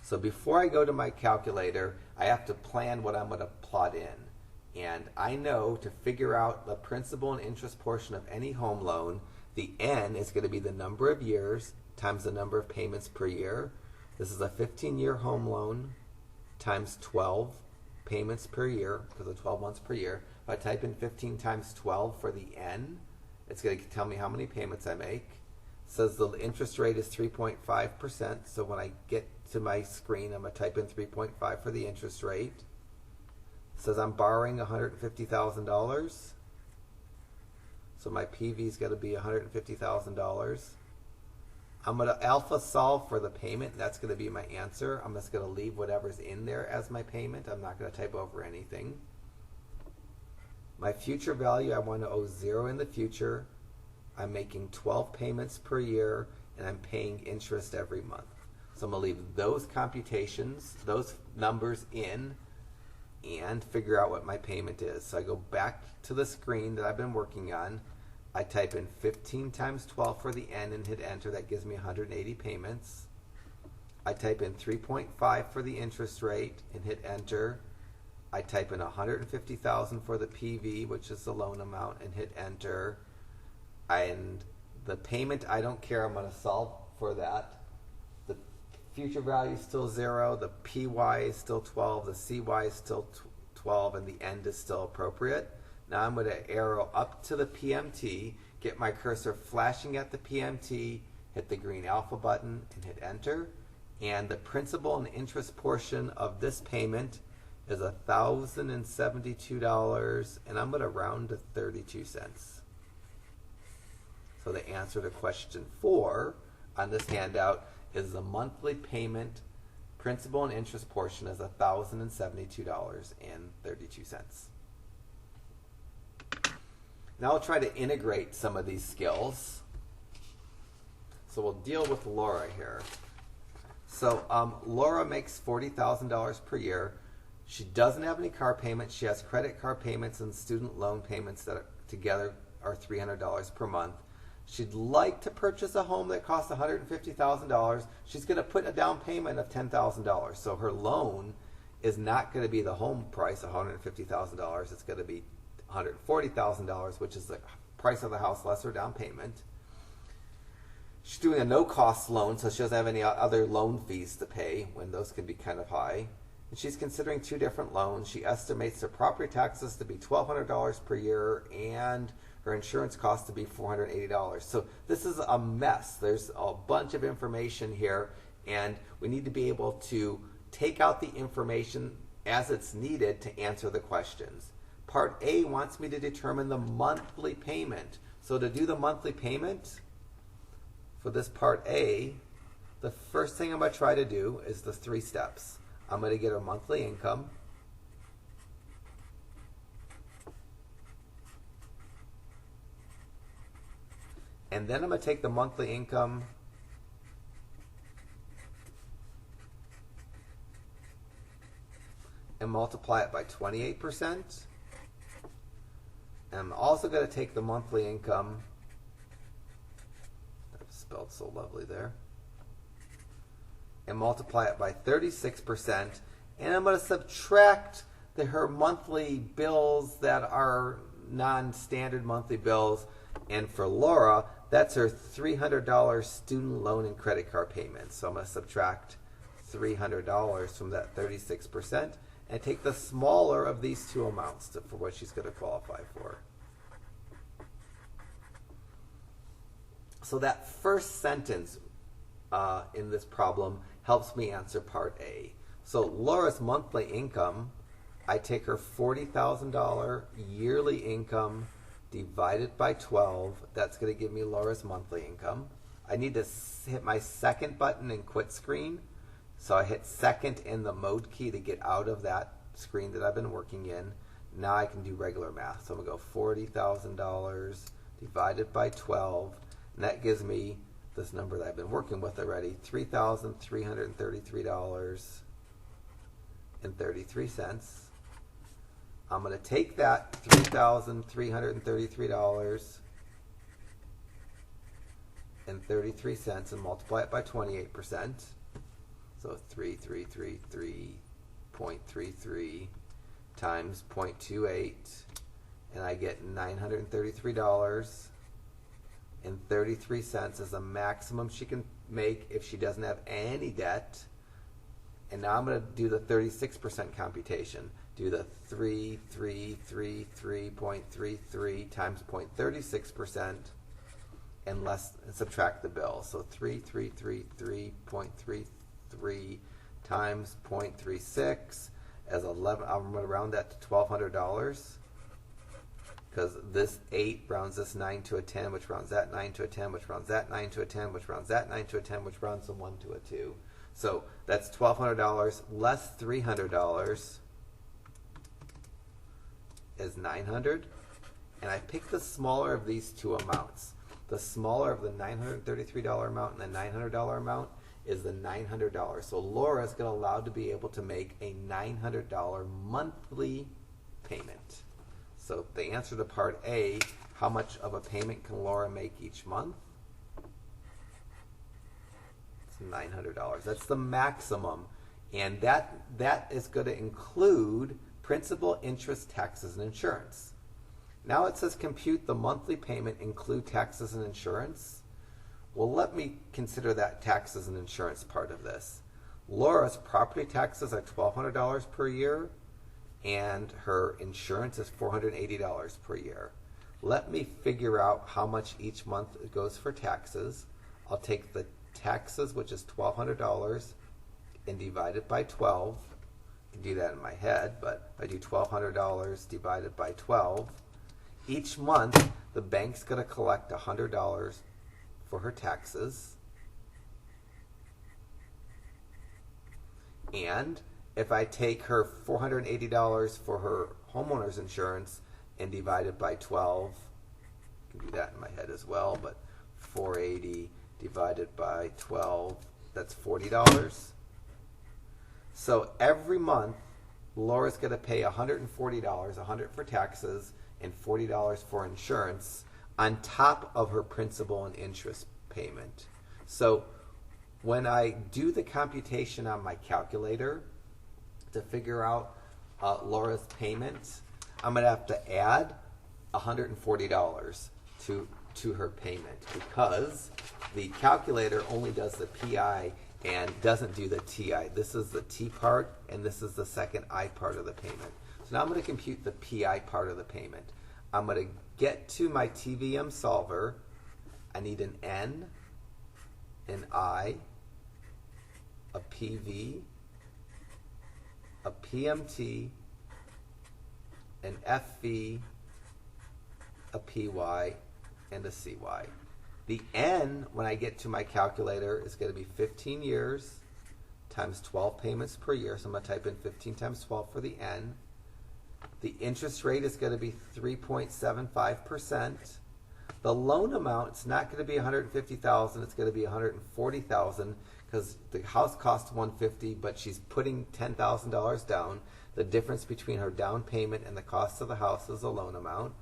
So before I go to my calculator, I have to plan what I'm going to plot in. And I know to figure out the principal and interest portion of any home loan, the N is going to be the number of years times the number of payments per year. This is a 15-year home loan times 12 payments per year, because of 12 months per year. If I type in 15 times 12 for the N, it's going to tell me how many payments I make. It says the interest rate is 3.5%, so when I get to my screen, I'm going to type in 3.5 for the interest rate. It says I'm borrowing $150,000, so my PV is going to be $150,000. I'm going to alpha solve for the payment. That's going to be my answer. I'm just going to leave whatever's in there as my payment. I'm not going to type over anything. My future value, I want to owe 0 in the future. I'm making 12 payments per year, and I'm paying interest every month. So I'm going to leave those computations, those numbers in, and figure out what my payment is. So I go back to the screen that I've been working on. I type in 15 times 12 for the N and hit enter. That gives me 180 payments. I type in 3.5 for the interest rate and hit enter. I type in 150,000 for the PV, which is the loan amount, and hit enter. And the payment, I don't care. I'm going to solve for that. The future value is still 0. The PY is still 12. The CY is still 12, and the end is still appropriate. Now I'm going to arrow up to the PMT, get my cursor flashing at the PMT, hit the green alpha button, and hit enter. And the principal and interest portion of this payment is $1,072, and I'm going to round to 32 cents. So the answer to question 4 on this handout is the monthly payment principal and interest portion is $1,072.32. Now I'll try to integrate some of these skills. So we'll deal with Laura here. So Laura makes $40,000 per year. She doesn't have any car payments. She has credit card payments and student loan payments that together are $300 per month. She'd like to purchase a home that costs $150,000. She's going to put a down payment of $10,000. So her loan is not going to be the home price, $150,000. It's going to be $140,000, which is the price of the house less her down payment. She's doing a no-cost loan, so she doesn't have any other loan fees to pay, when those can be kind of high. And she's considering 2 different loans. She estimates her property taxes to be $1,200 per year and her insurance costs to be $480. So this is a mess. There's a bunch of information here, and we need to be able to take out the information as it's needed to answer the questions. Part A wants me to determine the monthly payment. So to do the monthly payment for this part A, the first thing I'm going to try to do is the 3 steps. I'm going to get her monthly income. And then I'm going to take the monthly income and multiply it by 28%. And I'm also going to take the monthly income, that's spelled so lovely there, and multiply it by 36%. And I'm going to subtract her monthly bills that are non-standard monthly bills. And for Laura, that's her $300 student loan and credit card payment. So I'm going to subtract $300 from that 36% and take the smaller of these 2 amounts for what she's going to qualify for. So that first sentence in this problem helps me answer part A. So Laura's monthly income, I take her $40,000 yearly income divided by 12. That's going to give me Laura's monthly income. I need to hit my second button and quit screen. So I hit second and the mode key to get out of that screen that I've been working in. Now I can do regular math. So I'm going to go $40,000 divided by 12. And that gives me this number that I've been working with already, $3,333.33. I'm going to take that $3,333.33 and multiply it by 28%. So 3,333.33 times 0.28, and I get $933.33 is the maximum she can make if she doesn't have any debt. And now I'm going to do the 36% computation. Do the 3,333.33 times 0.36% and subtract the bill. So 3,333.33 times 0.36 as 11. I'm going to round that to $1,200 because this 8 rounds this 9 to a 10, which rounds that 9 to a 10, which rounds that 9 to a 10, which rounds that 9 to a 10, which rounds the 1 to a 2. So that's $1,200 less $300 is $900. And I picked the smaller of these 2 amounts. The smaller of the $933 amount and the $900 amount is the $900. So Laura is going to allow to be able to make a $900 monthly payment. So the answer to part A, how much of a payment can Laura make each month? It's $900. That's the maximum. And that is going to include principal, interest, taxes, and insurance. Now it says compute the monthly payment, include taxes and insurance. Well, let me consider that taxes and insurance part of this. Laura's property taxes are $1,200 per year, and her insurance is $480 per year. Let me figure out how much each month it goes for taxes. I'll take the taxes, which is $1,200, and divide it by 12. I can do that in my head, but if I do $1,200 divided by 12, each month the bank's going to collect $100 for her taxes. And if I take her $480 for her homeowner's insurance and divide it by 12, I can do that in my head as well, but 480 divided by 12, that's $40. So every month, Laura's going to pay $140, $100 for taxes and $40 for insurance on top of her principal and interest payment. So when I do the computation on my calculator to figure out Laura's payment, I'm going to have to add $140 to her payment, because the calculator only does the PI and doesn't do the TI. This is the T part, and this is the second I part of the payment. So now I'm going to compute the PI part of the payment. I'm going to get to my TVM solver. I need an N, an I, a PV, a PMT, an FV, a PY, and a CY. The N, when I get to my calculator, is going to be 15 years times 12 payments per year. So I'm going to type in 15 times 12 for the N. The interest rate is going to be 3.75%. The loan amount is not going to be $150,000. It's going to be $140,000, because the house costs $150,000, but she's putting $10,000 down. The difference between her down payment and the cost of the house is the loan amount.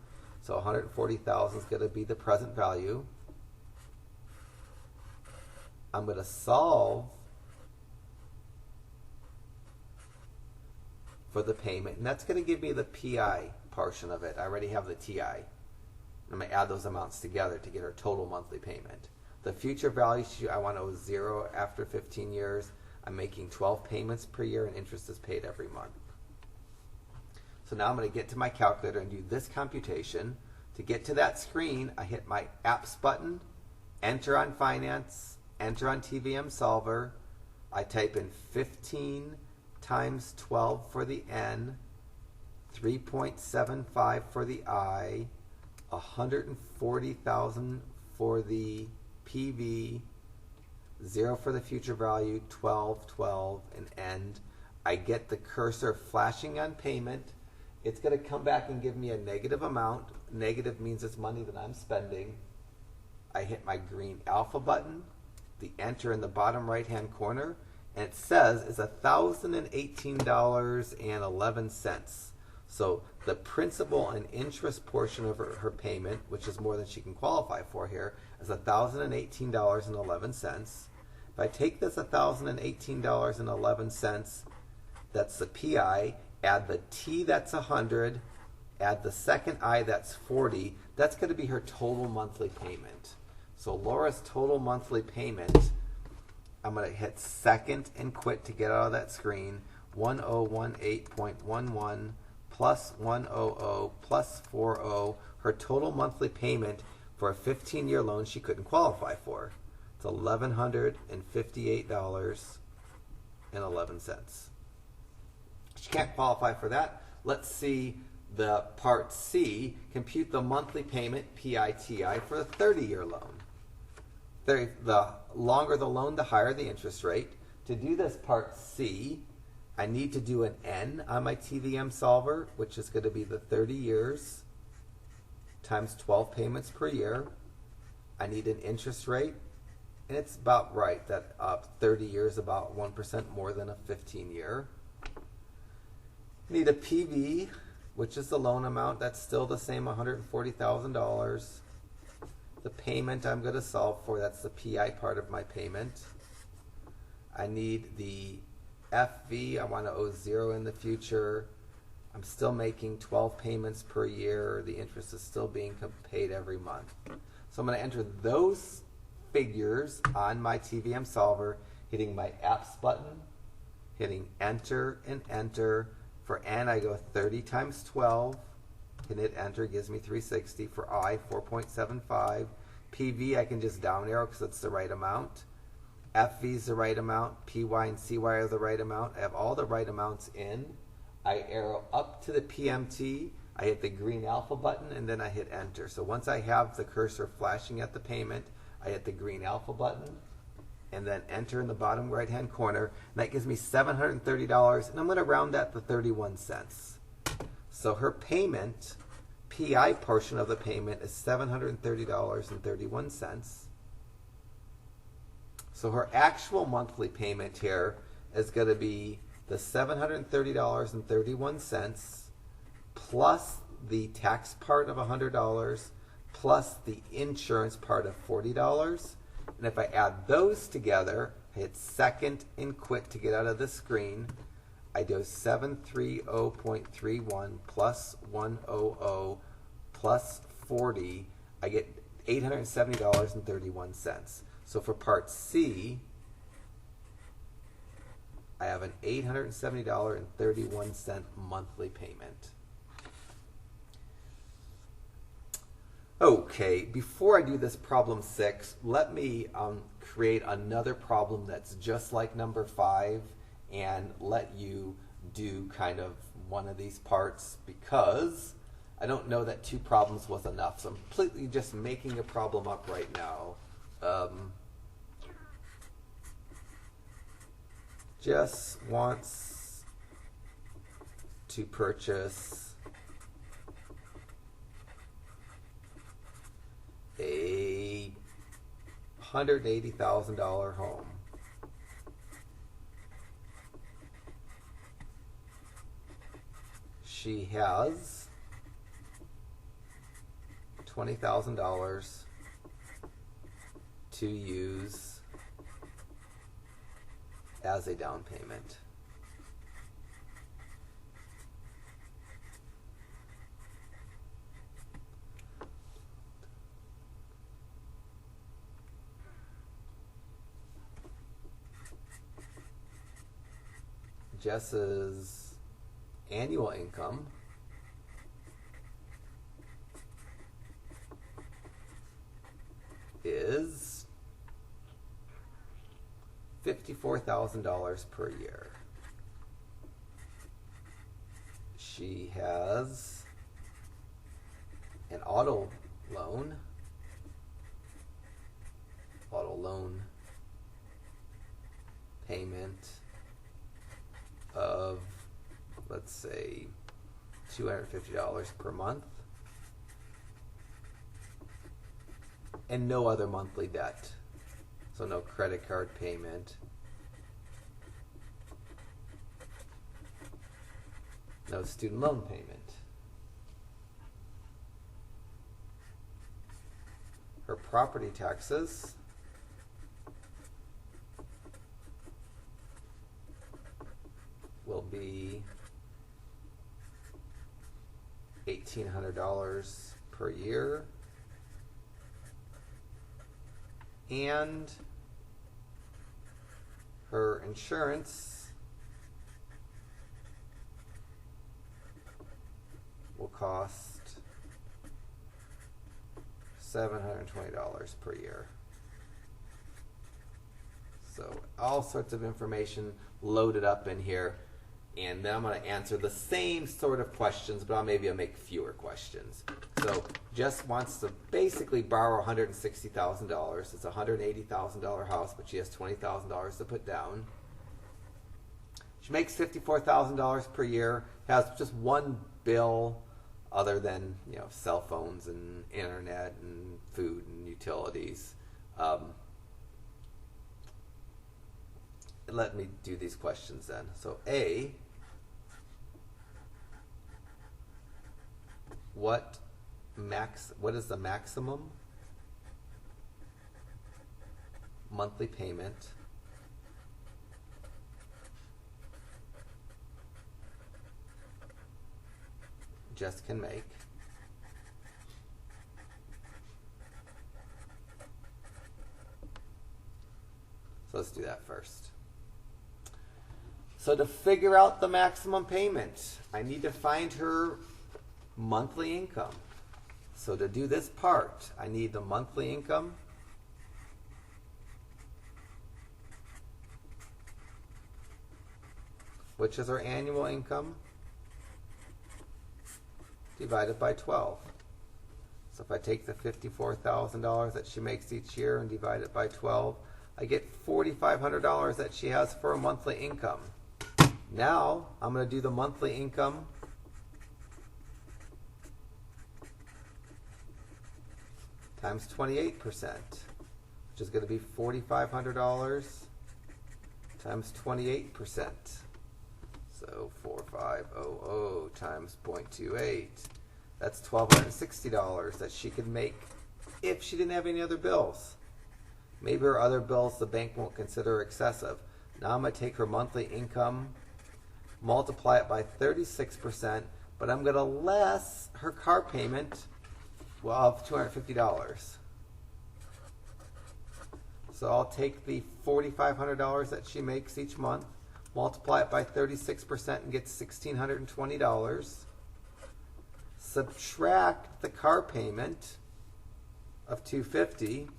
So $140,000 is going to be the present value. I'm going to solve for the payment, and that's going to give me the PI portion of it. I already have the TI. I'm going to add those amounts together to get her total monthly payment. The future value, I want to know 0 after 15 years. I'm making 12 payments per year, and interest is paid every month. So now I'm going to get to my calculator and do this computation. To get to that screen, I hit my apps button, enter on finance, enter on TVM solver. I type in 15 times 12 for the N, 3.75 for the I, 140,000 for the PV, 0 for the future value, 12, 12, and end. I get the cursor flashing on payment. It's going to come back and give me a negative amount. Negative means it's money that I'm spending. I hit my green alpha button, the enter in the bottom right hand corner, and it says it's $1,018.11. So the principal and interest portion of her payment, which is more than she can qualify for here, is $1,018.11. If I take this $1,018.11, that's the PI, add the T, that's 100, add the second I, that's 40, that's going to be her total monthly payment. So Laura's total monthly payment, I'm going to hit second and quit to get out of that screen, 1018.11 plus 100 plus 40, her total monthly payment for a 15-year loan she couldn't qualify for. It's $1,158.11. She can't qualify for that. Let's see the part C, compute the monthly payment, PITI, for a 30-year loan. The longer the loan, the higher the interest rate. To do this part C, I need to do an N on my TVM solver, which is going to be the 30 years times 12 payments per year. I need an interest rate, and it's about right that 30 years about 1% more than a 15-year. Need a PV, which is the loan amount. That's still the same, $140,000. The payment I'm going to solve for, that's the PI part of my payment. I need the FV. I want to owe 0 in the future. I'm still making 12 payments per year. The interest is still being paid every month. So I'm going to enter those figures on my TVM solver, hitting my apps button, hitting enter and enter. For N, I go 30 times 12. Hit enter, gives me 360. For I, 4.75. PV, I can just down arrow because it's the right amount. FV is the right amount. PY and CY are the right amount. I have all the right amounts in. I arrow up to the PMT. I hit the green alpha button, and then I hit enter. So once I have the cursor flashing at the payment, I hit the green alpha button, and then enter in the bottom right-hand corner. And that gives me $730, and I'm going to round that to 31 cents. So her payment, PI portion of the payment, is $730.31. So her actual monthly payment here is going to be the $730.31 plus the tax part of $100 plus the insurance part of $40. And if I add those together, I hit second and quit to get out of the screen. I do 730.31 plus 100 plus 40. I get $870.31. So for part C, I have an $870.31 monthly payment. Okay, before I do this problem 6, let me create another problem that's just like number 5 and let you do kind of one of these parts, because I don't know that 2 problems was enough. So I'm completely just making a problem up right now. Jess wants to purchase a $180,000 home. She has $20,000 to use as a down payment. Jess's annual income is $54,000 per year. She has an auto loan payment of, let's say, $250 per month, and no other monthly debt. So no credit card payment, no student loan payment. Her property taxes will be $1,800 per year, and her insurance will cost $720 per year. So all sorts of information loaded up in here, and then I'm going to answer the same sort of questions, but maybe I'll make fewer questions. So Jess wants to basically borrow $160,000. It's a $180,000 house, but she has $20,000 to put down. She makes $54,000 per year, has just one bill other than, you know, cell phones and internet and food and utilities. Let me do these questions then. So A, what is the maximum monthly payment Jess can make. So let's do that first. So to figure out the maximum payment, I need to find her monthly income. So to do this part, I need the monthly income. Which is her annual income divided by 12. So if I take the $54,000 that she makes each year and divide it by 12, I get $4,500 that she has for a monthly income. Now I'm going to do the monthly income times 28%, which is going to be $4,500 times 28%. So 4,500 times 0.28. That's $1,260 that she could make if she didn't have any other bills. Maybe her other bills the bank won't consider excessive. Now I'm going to take her monthly income, multiply it by 36%, but I'm going to less her car payment of $250. So I'll take the $4,500 that she makes each month, multiply it by 36% and get $1,620. Subtract the car payment of $250,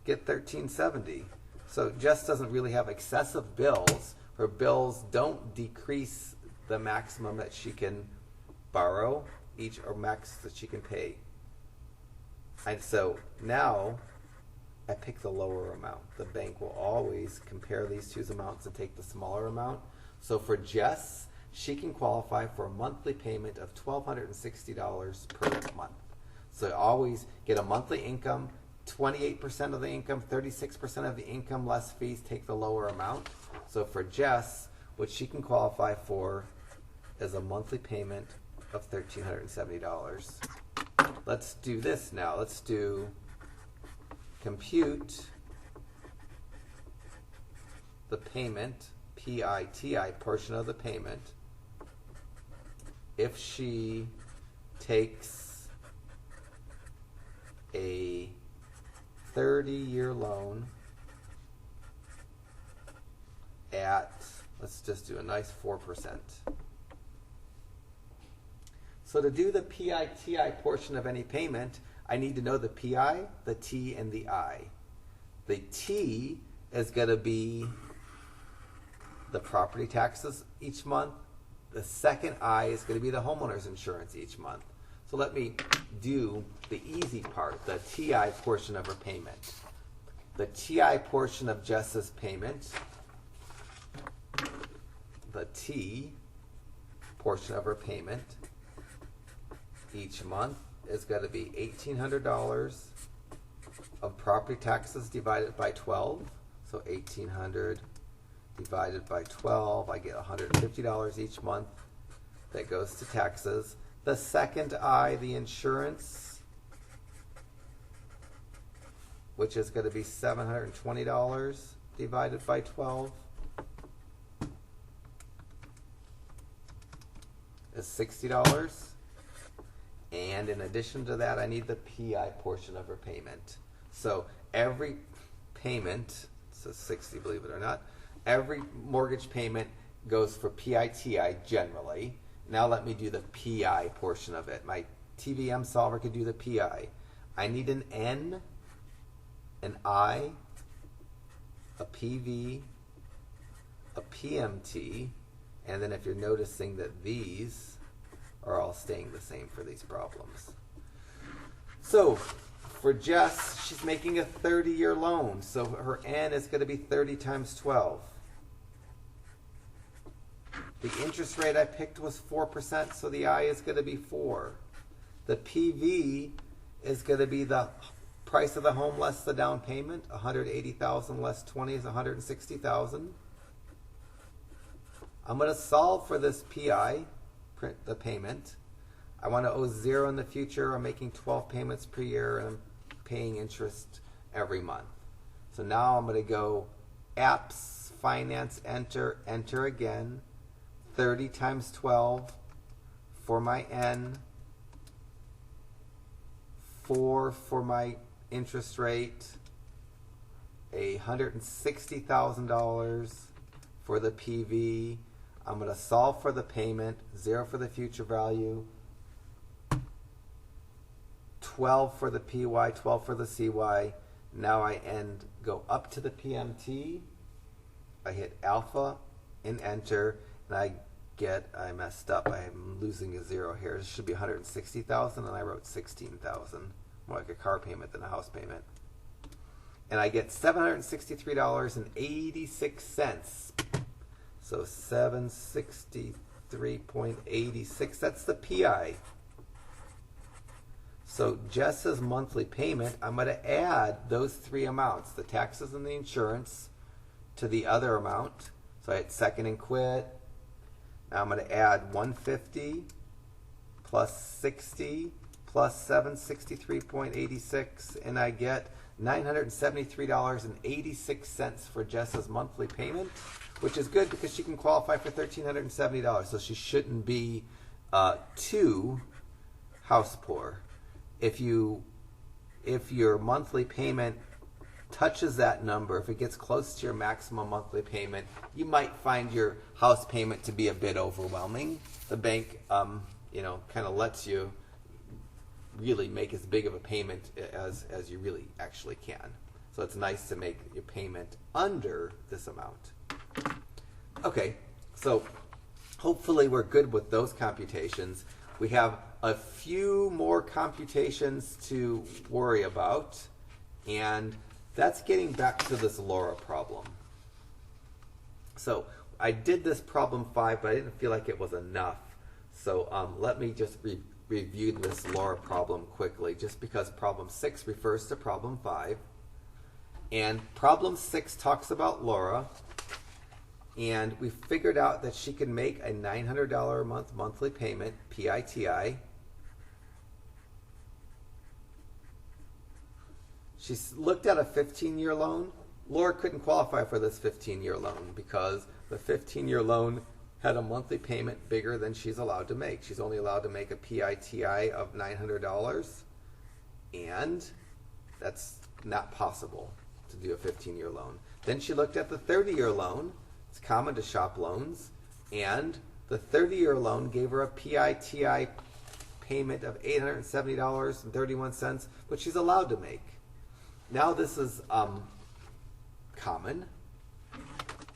get $1,370. So Jess doesn't really have excessive bills. Her bills don't decrease the maximum that she can borrow each, or max that she can pay. And so now I pick the lower amount. The bank will always compare these two amounts and take the smaller amount. So for Jess, she can qualify for a monthly payment of $1,260 per month. So always get a monthly income, 28% of the income, 36% of the income less fees, take the lower amount. So for Jess, what she can qualify for is a monthly payment of $1,370. Let's do this now. Let's do compute the payment, PITI, portion of the payment, if she takes a 30-year loan at, let's just do a nice 4%. So to do the PITI portion of any payment, I need to know the PI, the T, and the I. The T is going to be the property taxes each month. The second I is going to be the homeowner's insurance each month. So let me do the easy part, the TI portion of her payment. The TI portion of Jess's payment, the T portion of her payment each month is going to be $1,800 of property taxes divided by 12. So $1,800 divided by 12, I get $150 each month that goes to taxes. The second I, the insurance, which is going to be $720 divided by 12, is $60. And in addition to that, I need the PI portion of her payment. So every payment, so 60, believe it or not, every mortgage payment goes for PITI generally. Now let me do the PI portion of it. My TVM solver could do the PI. I need an N, an I, a PV, a PMT, and then if you're noticing that these are all staying the same for these problems. So for Jess, she's making a 30-year loan. So her N is going to be 30 times 12. The interest rate I picked was 4%, so the I is going to be 4. The PV is going to be the price of the home less the down payment. $180,000 less 20 is $160,000. I'm going to solve for this PI, print the payment. I want to owe 0 in the future. I'm making 12 payments per year and I'm paying interest every month. So now I'm going to go apps, finance, enter again. 30 times 12, for my N, 4 for my interest rate, $160,000 for the PV. I'm going to solve for the payment, 0 for the future value, 12 for the PY, 12 for the CY. Now I go up to the PMT. I hit alpha and enter, and I messed up. I'm losing a 0 here. This should be 160,000, and I wrote 16,000. More like a car payment than a house payment. And I get $763.86. So 763.86. That's the PI. So Jess's monthly payment, I'm going to add those three amounts, the taxes and the insurance, to the other amount. So I hit second and quit. Now I'm going to add 150 plus 60 plus 763.86, and I get $973.86 for Jess's monthly payment, which is good because she can qualify for $1,370, so she shouldn't be too house poor. If your monthly payment touches that number, if it gets close to your maximum monthly payment, you might find your house payment to be a bit overwhelming. The bank, kind of lets you really make as big of a payment as you really actually can. So it's nice to make your payment under this amount. Okay, so hopefully we're good with those computations. We have a few more computations to worry about, and that's getting back to this Laura problem. So I did this problem 5, but I didn't feel like it was enough. So let me just review this Laura problem quickly, just because problem 6 refers to problem 5. And problem 6 talks about Laura, and we figured out that she can make a $900 a month monthly payment, PITI. She looked at a 15-year loan. Laura couldn't qualify for this 15-year loan because the 15-year loan had a monthly payment bigger than she's allowed to make. She's only allowed to make a PITI of $900, and that's not possible to do a 15-year loan. Then she looked at the 30-year loan. It's common to shop loans, and the 30-year loan gave her a PITI payment of $870.31, which she's allowed to make. Now this is common.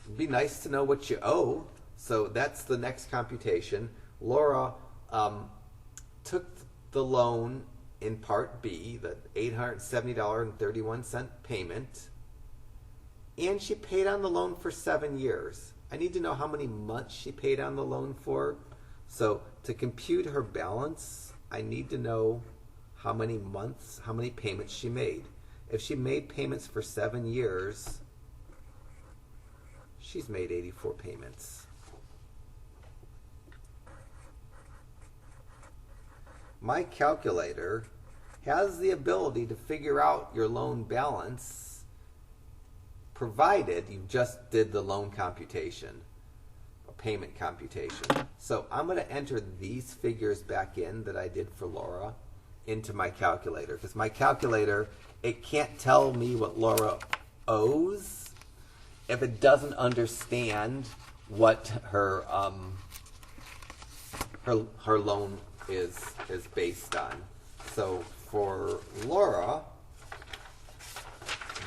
It'd be nice to know what you owe. So that's the next computation. Laura took the loan in Part B, the $870.31 payment, and she paid on the loan for 7 years. I need to know how many months she paid on the loan for. So to compute her balance, I need to know how many months, how many payments she made. If she made payments for 7 years, she's made 84 payments. My calculator has the ability to figure out your loan balance, provided you just did the loan computation, or payment computation. So I'm going to enter these figures back in that I did for Laura into my calculator, because my calculator, it can't tell me what Laura owes if it doesn't understand what her loan is based on. So for Laura,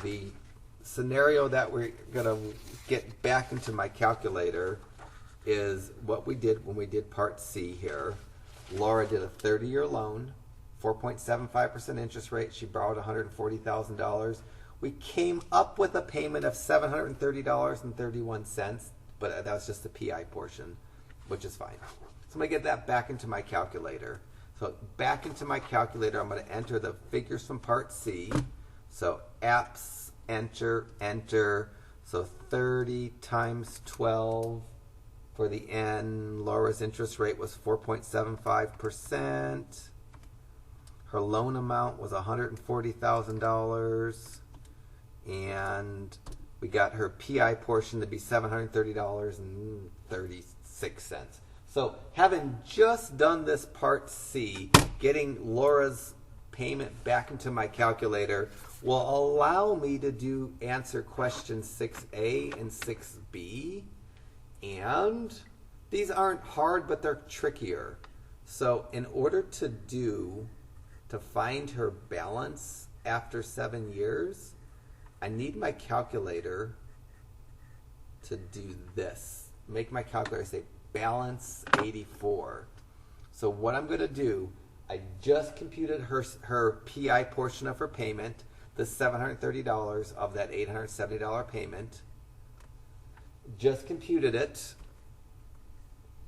the scenario that we're going to get back into my calculator is what we did when we did Part C here. Laura did a 30-year loan, 4.75% interest rate. She borrowed $140,000. We came up with a payment of $730.31, but that was just the PI portion, which is fine. So I'm going to get that back into my calculator. So back into my calculator, I'm going to enter the figures from Part C. So apps, enter, enter. So 30 times 12 for the N. Laura's interest rate was 4.75%. Her loan amount was $140,000. And we got her PI portion to be $730.36. So having just done this part C, getting Laura's payment back into my calculator will allow me to answer questions 6A and 6B. And these aren't hard, but they're trickier. So in order to find her balance after 7 years, I need my calculator to do this. Make my calculator say balance 84. So what I'm going to do, I just computed her PI portion of her payment, the $730 of that $870 payment. Just computed it.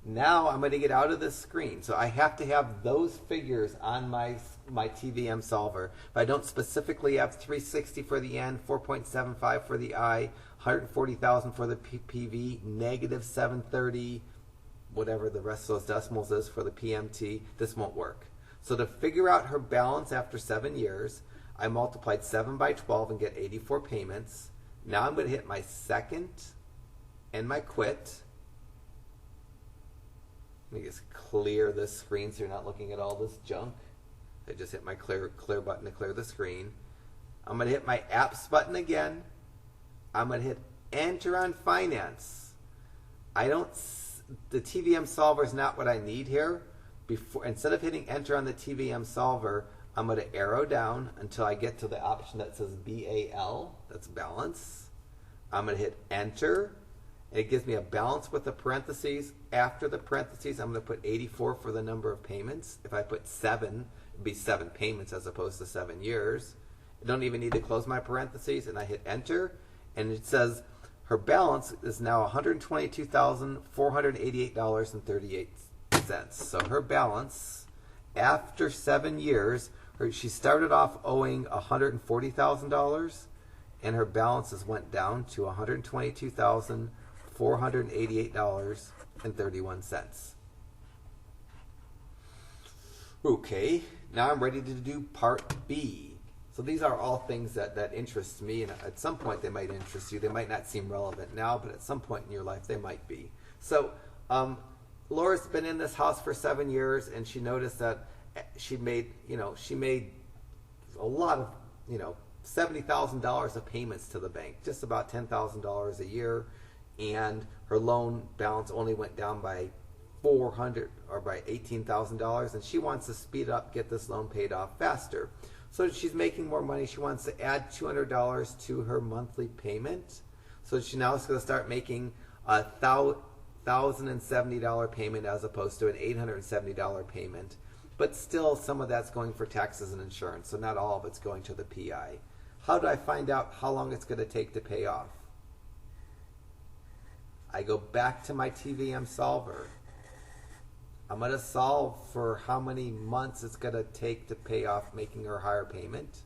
Now I'm going to get out of this screen. So I have to have those figures on my TVM solver. If I don't specifically have 360 for the N, 4.75 for the I, 140,000 for the PV, negative 730, whatever the rest of those decimals is for the PMT, this won't work. So to figure out her balance after 7 years, I multiplied 7 by 12 and get 84 payments. Now I'm going to hit my second and my quit. Let me just clear this screen so you're not looking at all this junk. I just hit my clear button to clear the screen. I'm going to hit my apps button again. I'm going to hit enter on finance. The TVM solver is not what I need here. Instead of hitting enter on the TVM solver, I'm going to arrow down until I get to the option that says BAL, that's balance. I'm going to hit enter. It gives me a balance with the parentheses. After the parentheses, I'm going to put 84 for the number of payments. If I put 7, it'd be 7 payments as opposed to 7 years. I don't even need to close my parentheses, and I hit enter, and it says her balance is now $122,488.38. So her balance after 7 years, she started off owing $140,000, and her balances went down to $122,488.31. Okay, now I'm ready to do part B. So these are all things that interest me, and at some point they might interest you. They might not seem relevant now, but at some point in your life they might be. So Laura's been in this house for 7 years, and she noticed that she made a lot of, $70,000 of payments to the bank, just about $10,000 a year, and her loan balance only went down by $400 or by $18,000, and she wants to speed up, get this loan paid off faster. So she's making more money. She wants to add $200 to her monthly payment. So she now is going to start making a $1,070 payment as opposed to an $870 payment. But still, some of that's going for taxes and insurance, so not all of it's going to the PI. How do I find out how long it's going to take to pay off? I go back to my TVM solver. I'm going to solve for how many months it's going to take to pay off making her higher payment.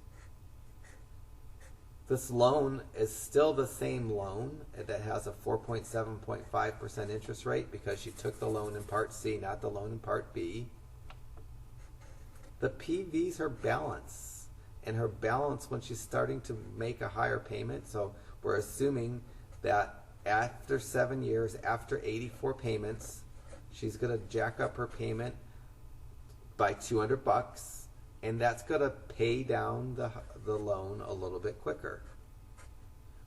This loan is still the same loan that has a 4.7.5% interest rate because she took the loan in Part C, not the loan in Part B. The PV's her balance, and her balance when she's starting to make a higher payment, so we're assuming that after 7 years, after 84 payments, she's going to jack up her payment by $200, and that's going to pay down the loan a little bit quicker.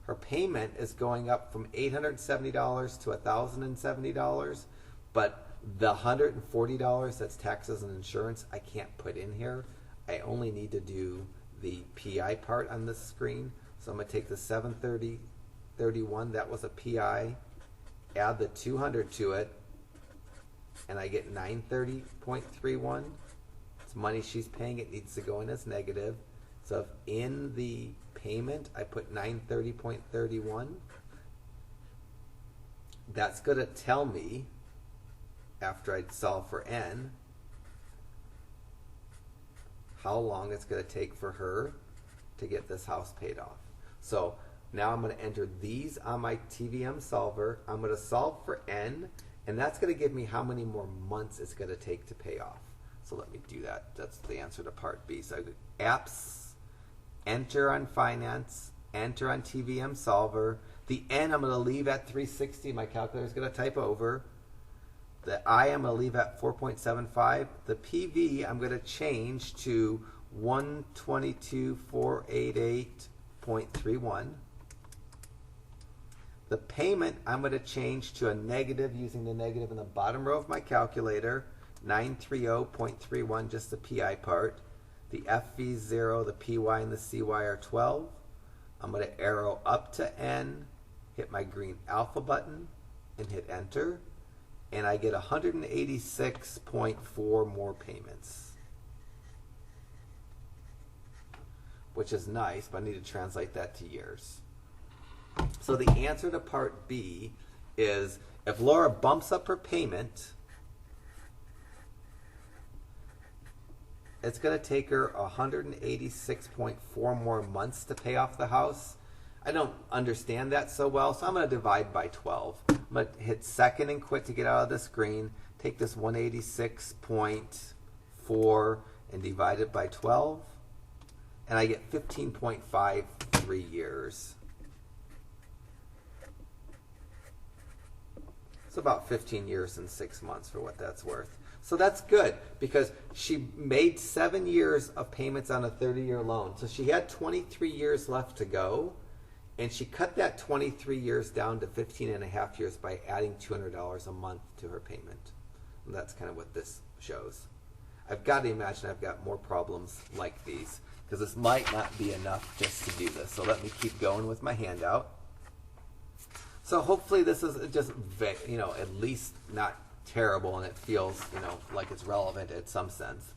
Her payment is going up from $870 to $1,070, but the $140 that's taxes and insurance I can't put in here. I only need to do the PI part on this screen. So I'm going to take the 730.31, that was a PI, add the 200 to it, and I get 930.31. It's money she's paying. It needs to go in as negative. So if in the payment I put 930.31, that's going to tell me, after I solve for N, how long it's going to take for her to get this house paid off. So now I'm going to enter these on my TVM solver. I'm going to solve for N, and that's going to give me how many more months it's going to take to pay off. So let me do that. That's the answer to part B. So I go apps, enter on finance, enter on TVM solver. The N I'm going to leave at 360. My calculator is going to type over. The I I'm going to leave at 4.75. The PV I'm going to change to 122,488.31. The payment I'm going to change to a negative using the negative in the bottom row of my calculator, 930.31, just the PI part. The FV 0, the PY, and the CY are 12. I'm going to arrow up to N, hit my green alpha button, and hit enter. And I get 186.4 more payments, which is nice, but I need to translate that to years. So the answer to part B is if Laura bumps up her payment, it's going to take her 186.4 more months to pay off the house. I don't understand that so well, so I'm going to divide by 12. I'm going to hit second and quit to get out of the screen. Take this 186.4 and divide it by 12. And I get 15.53 years. It's about 15 years and 6 months for what that's worth. So that's good because she made 7 years of payments on a 30-year loan. So she had 23 years left to go. And she cut that 23 years down to 15 and a half years by adding $200 a month to her payment. And that's kind of what this shows. I've got to imagine I've got more problems like these because this might not be enough just to do this. So let me keep going with my handout. So hopefully this is just, at least not terrible and it feels, like it's relevant in some sense.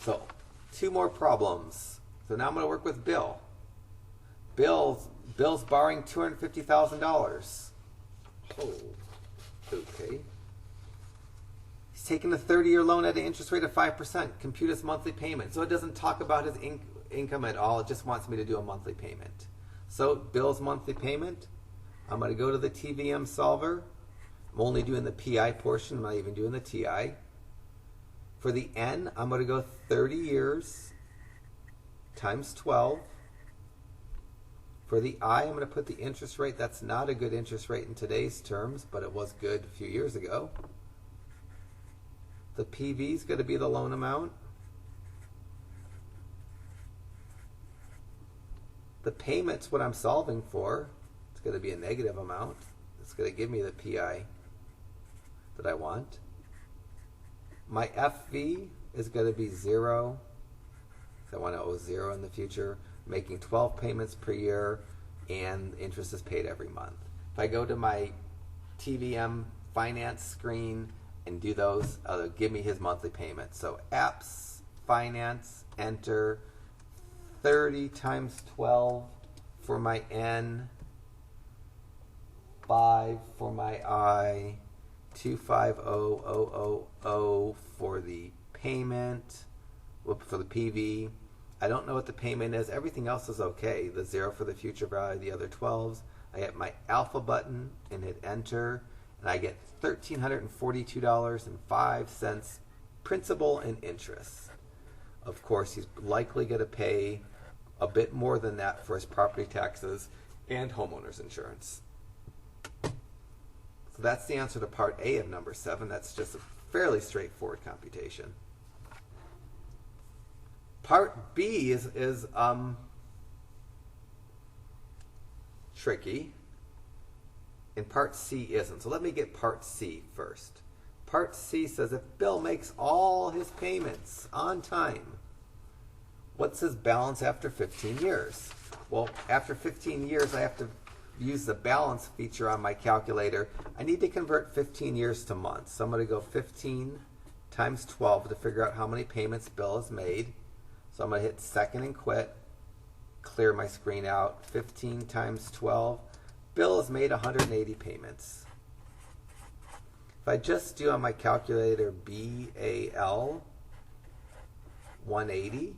So 2 more problems. So now I'm going to work with Bill. Bill's borrowing $250,000. Oh, okay. He's taking a 30-year loan at an interest rate of 5%. Compute his monthly payment. So it doesn't talk about his income at all. It just wants me to do a monthly payment. So Bill's monthly payment, I'm going to go to the TVM solver. I'm only doing the PI portion. I'm not even doing the TI. For the N, I'm going to go 30 years times 12. For the I, I'm going to put the interest rate. That's not a good interest rate in today's terms, but it was good a few years ago. The PV is going to be the loan amount. The payment's what I'm solving for. It's going to be a negative amount. It's going to give me the PI that I want. My FV is going to be 0. I want to owe 0 in the future, making 12 payments per year, and interest is paid every month. If I go to my TVM finance screen and do those, it'll give me his monthly payment. So apps, finance, enter, 30 times 12 for my N, 5 for my I, 250,000 for the payment, for the PV. I don't know what the payment is. Everything else is okay. The 0 for the future value, the other 12s. I hit my alpha button and hit enter, and I get $1,342.05 principal and interest. Of course, he's likely going to pay a bit more than that for his property taxes and homeowner's insurance. So that's the answer to part A of number 7. That's just a fairly straightforward computation. Part B is tricky, and part C isn't. So let me get part C first. Part C says if Bill makes all his payments on time, what's his balance after 15 years? Well, after 15 years, I have to use the balance feature on my calculator. I need to convert 15 years to months. So I'm going to go 15 times 12 to figure out how many payments Bill has made. So I'm going to hit second and quit, clear my screen out. 15 times 12. Bill has made 180 payments. If I just do on my calculator BAL 180,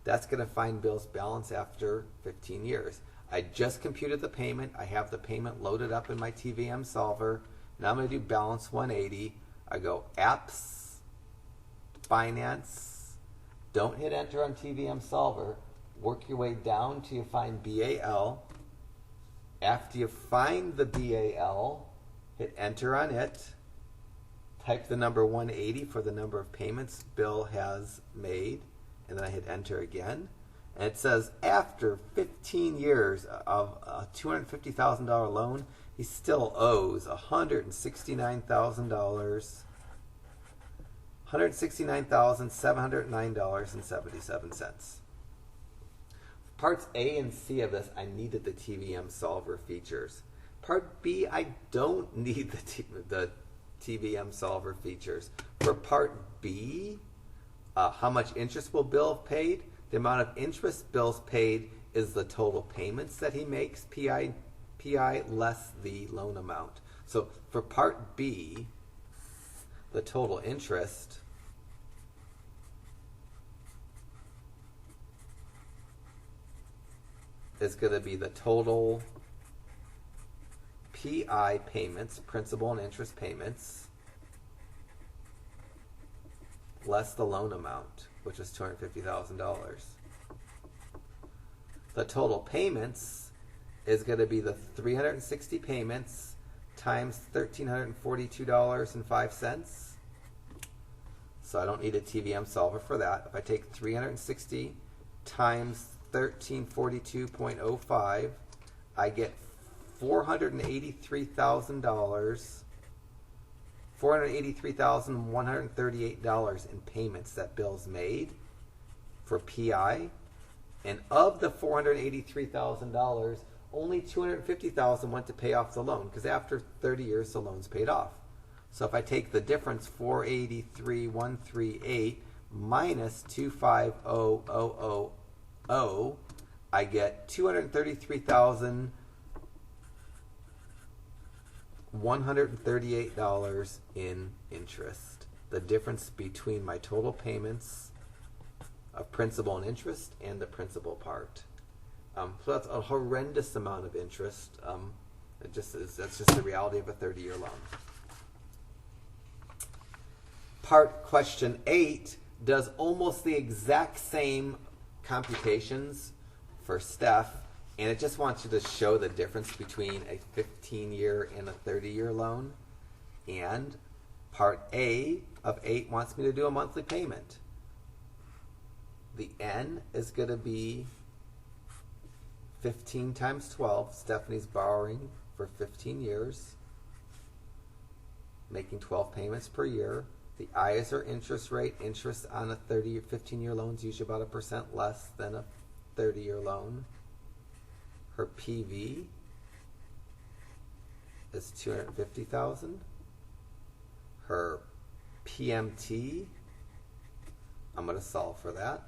that's going to find Bill's balance after 15 years. I just computed the payment. I have the payment loaded up in my TVM solver. Now I'm going to do balance 180. I go apps, finance. Don't hit enter on TVM solver. Work your way down till you find BAL. After you find the BAL, hit enter on it, type the number 180 for the number of payments Bill has made, and then I hit enter again. And it says after 15 years of a $250,000 loan, he still owes $169,000. $169,709.77. Parts A and C of this, I needed the TVM solver features. Part B, I don't need the TVM solver features. For Part B, how much interest will Bill have paid? The amount of interest Bill's paid is the total payments that he makes, PI less the loan amount. So for Part B, the total interest is going to be the total PI payments, principal and interest payments, less the loan amount, which is $250,000. The total payments is going to be the 360 payments times $1,342.05. So I don't need a TVM solver for that. If I take 360 times 1342.05, I get $483,000, $483,138 in payments that Bill's made for PI. And of the $483,000, only $250,000 went to pay off the loan, because after 30 years the loan's paid off. So if I take the difference, 483,138 minus 250,000, I get $233,138 in interest. The difference between my total payments of principal and interest and the principal part. So that's a horrendous amount of interest. That's just the reality of a 30-year loan. Question 8 does almost the exact same computations for Steph, and it just wants you to show the difference between a 15-year and a 30-year loan. And part A of 8 wants me to do a monthly payment. The N is going to be 15 times 12. Stephanie's borrowing for 15 years, making 12 payments per year. The I is her interest rate. Interest on a 15-year loan is usually about 1% less than a 30-year loan. Her PV is $250,000. Her PMT, I'm going to solve for that.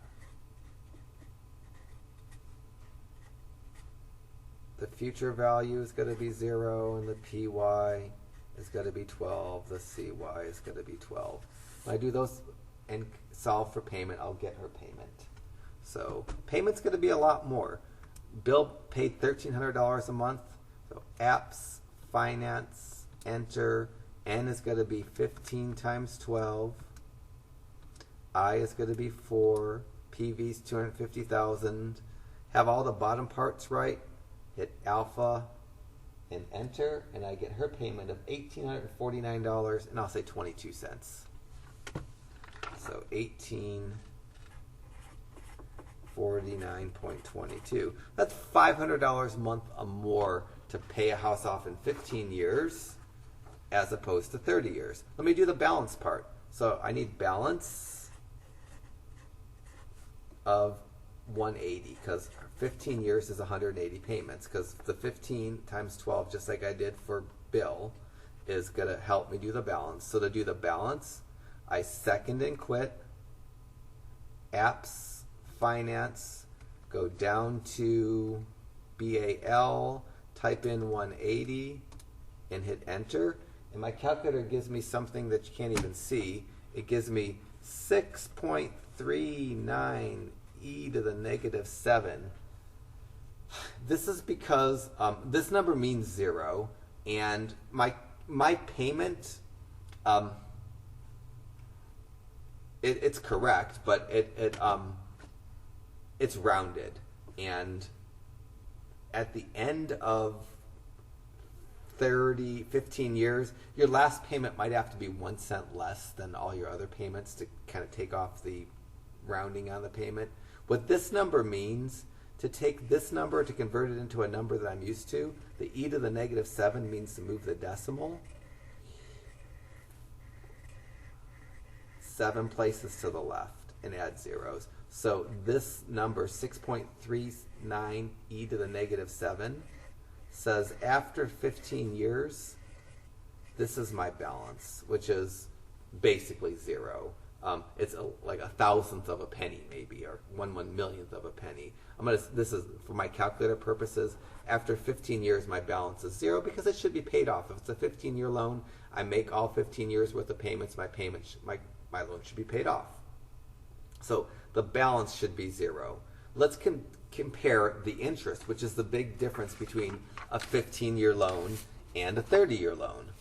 The future value is going to be 0, and the PY is going to be 12. The CY is going to be 12. When I do those and solve for payment, I'll get her payment. So payment's going to be a lot more. Bill paid $1,300 a month. So apps, finance, enter. N is going to be 15 times 12. I is going to be 4. PV's 250,000. Have all the bottom parts right. Hit alpha and enter, and I get her payment of $1,849, and I'll say 22 cents. So $1,849.22. That's $500 a month more to pay a house off in 15 years as opposed to 30 years. Let me do the balance part. So I need balance of 180, because 15 years is 180 payments, because the 15 times 12, just like I did for Bill, is going to help me do the balance. So to do the balance, I second and quit, apps, finance, go down to BAL, type in 180, and hit enter. And my calculator gives me something that you can't even see. It gives me 6.39 e to the negative 7. This is because this number means 0, and my payment, it's correct, but it's rounded, and at the end of 15 years, your last payment might have to be 1 cent less than all your other payments to kind of take off the rounding on the payment. What this number means, to take this number to convert it into a number that I'm used to, the e to the negative 7 means to move the decimal 7 places to the left and add zeros. So this number, 6.39 e to the negative 7, says after 15 years, this is my balance, which is basically 0. It's like a thousandth of a penny, maybe, or 1/1,000,000th of a penny. This is for my calculator purposes. After 15 years, my balance is 0 because it should be paid off. If it's a 15-year loan, I make all 15 years worth of payments. My loan should be paid off. So the balance should be 0. Let's compare the interest, which is the big difference between a 15-year loan and a 30-year loan.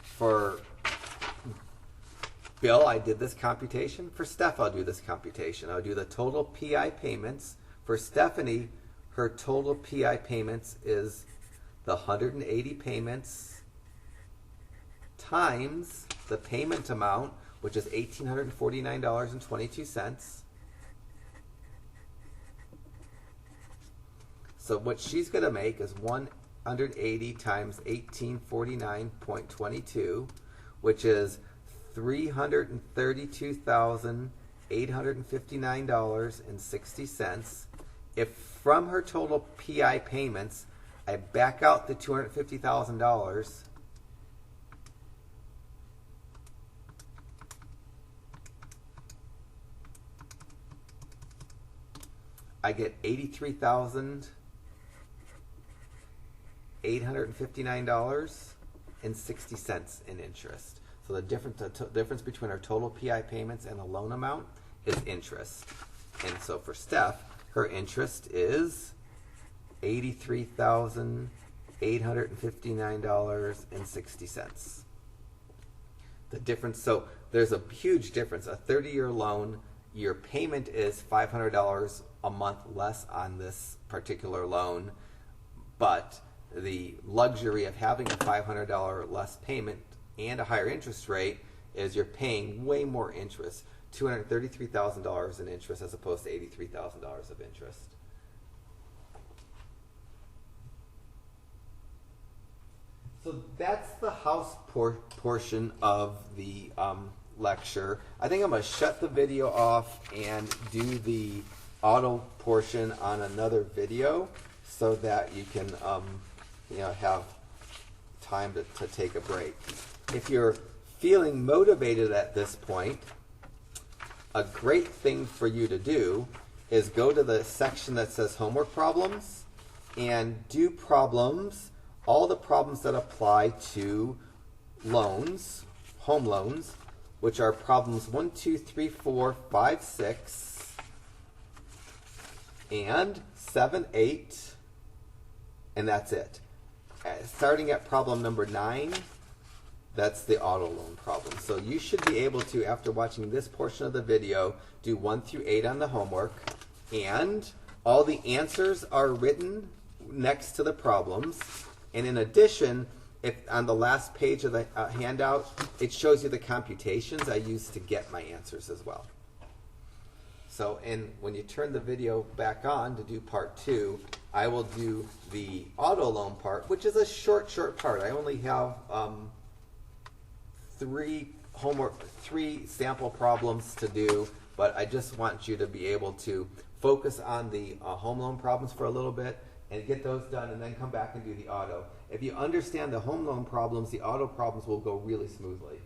For Bill, I did this computation. For Steph, I'll do this computation. I'll do the total PI payments. For Stephanie, her total PI payments is the 180 payments times the payment amount, which is $1,849.22. So what she's going to make is 180 times 1849.22, which is $332,859.60. If from her total PI payments, I back out the $250,000, I get $83,859.60 in interest. So the difference between our total PI payments and the loan amount is interest. And so for Steph, her interest is $83,859.60. The difference, so there's a huge difference. A 30-year loan, your payment is $500 a month less on this particular loan, but the luxury of having a $500 less payment and a higher interest rate is you're paying way more interest, $233,000 in interest as opposed to $83,000 of interest. So that's the house portion of the lecture. I think I'm going to shut the video off and do the auto portion on another video so that you can have time to take a break. If you're feeling motivated at this point, a great thing for you to do is go to the section that says homework problems and do problems, all the problems that apply to loans, home loans, which are problems 1, 2, 3, 4, 5, 6, and 7, 8, and that's it. Starting at problem number 9, that's the auto loan problem. So you should be able to, after watching this portion of the video, do 1 through 8 on the homework, and all the answers are written next to the problems. And in addition, if on the last page of the handout, it shows you the computations I used to get my answers as well. So, and when you turn the video back on to do part 2, I will do the auto loan part, which is a short part. I only have 3 sample problems to do, but I just want you to be able to focus on the home loan problems for a little bit and get those done, and then come back and do the auto. If you understand the home loan problems, the auto problems will go really smoothly.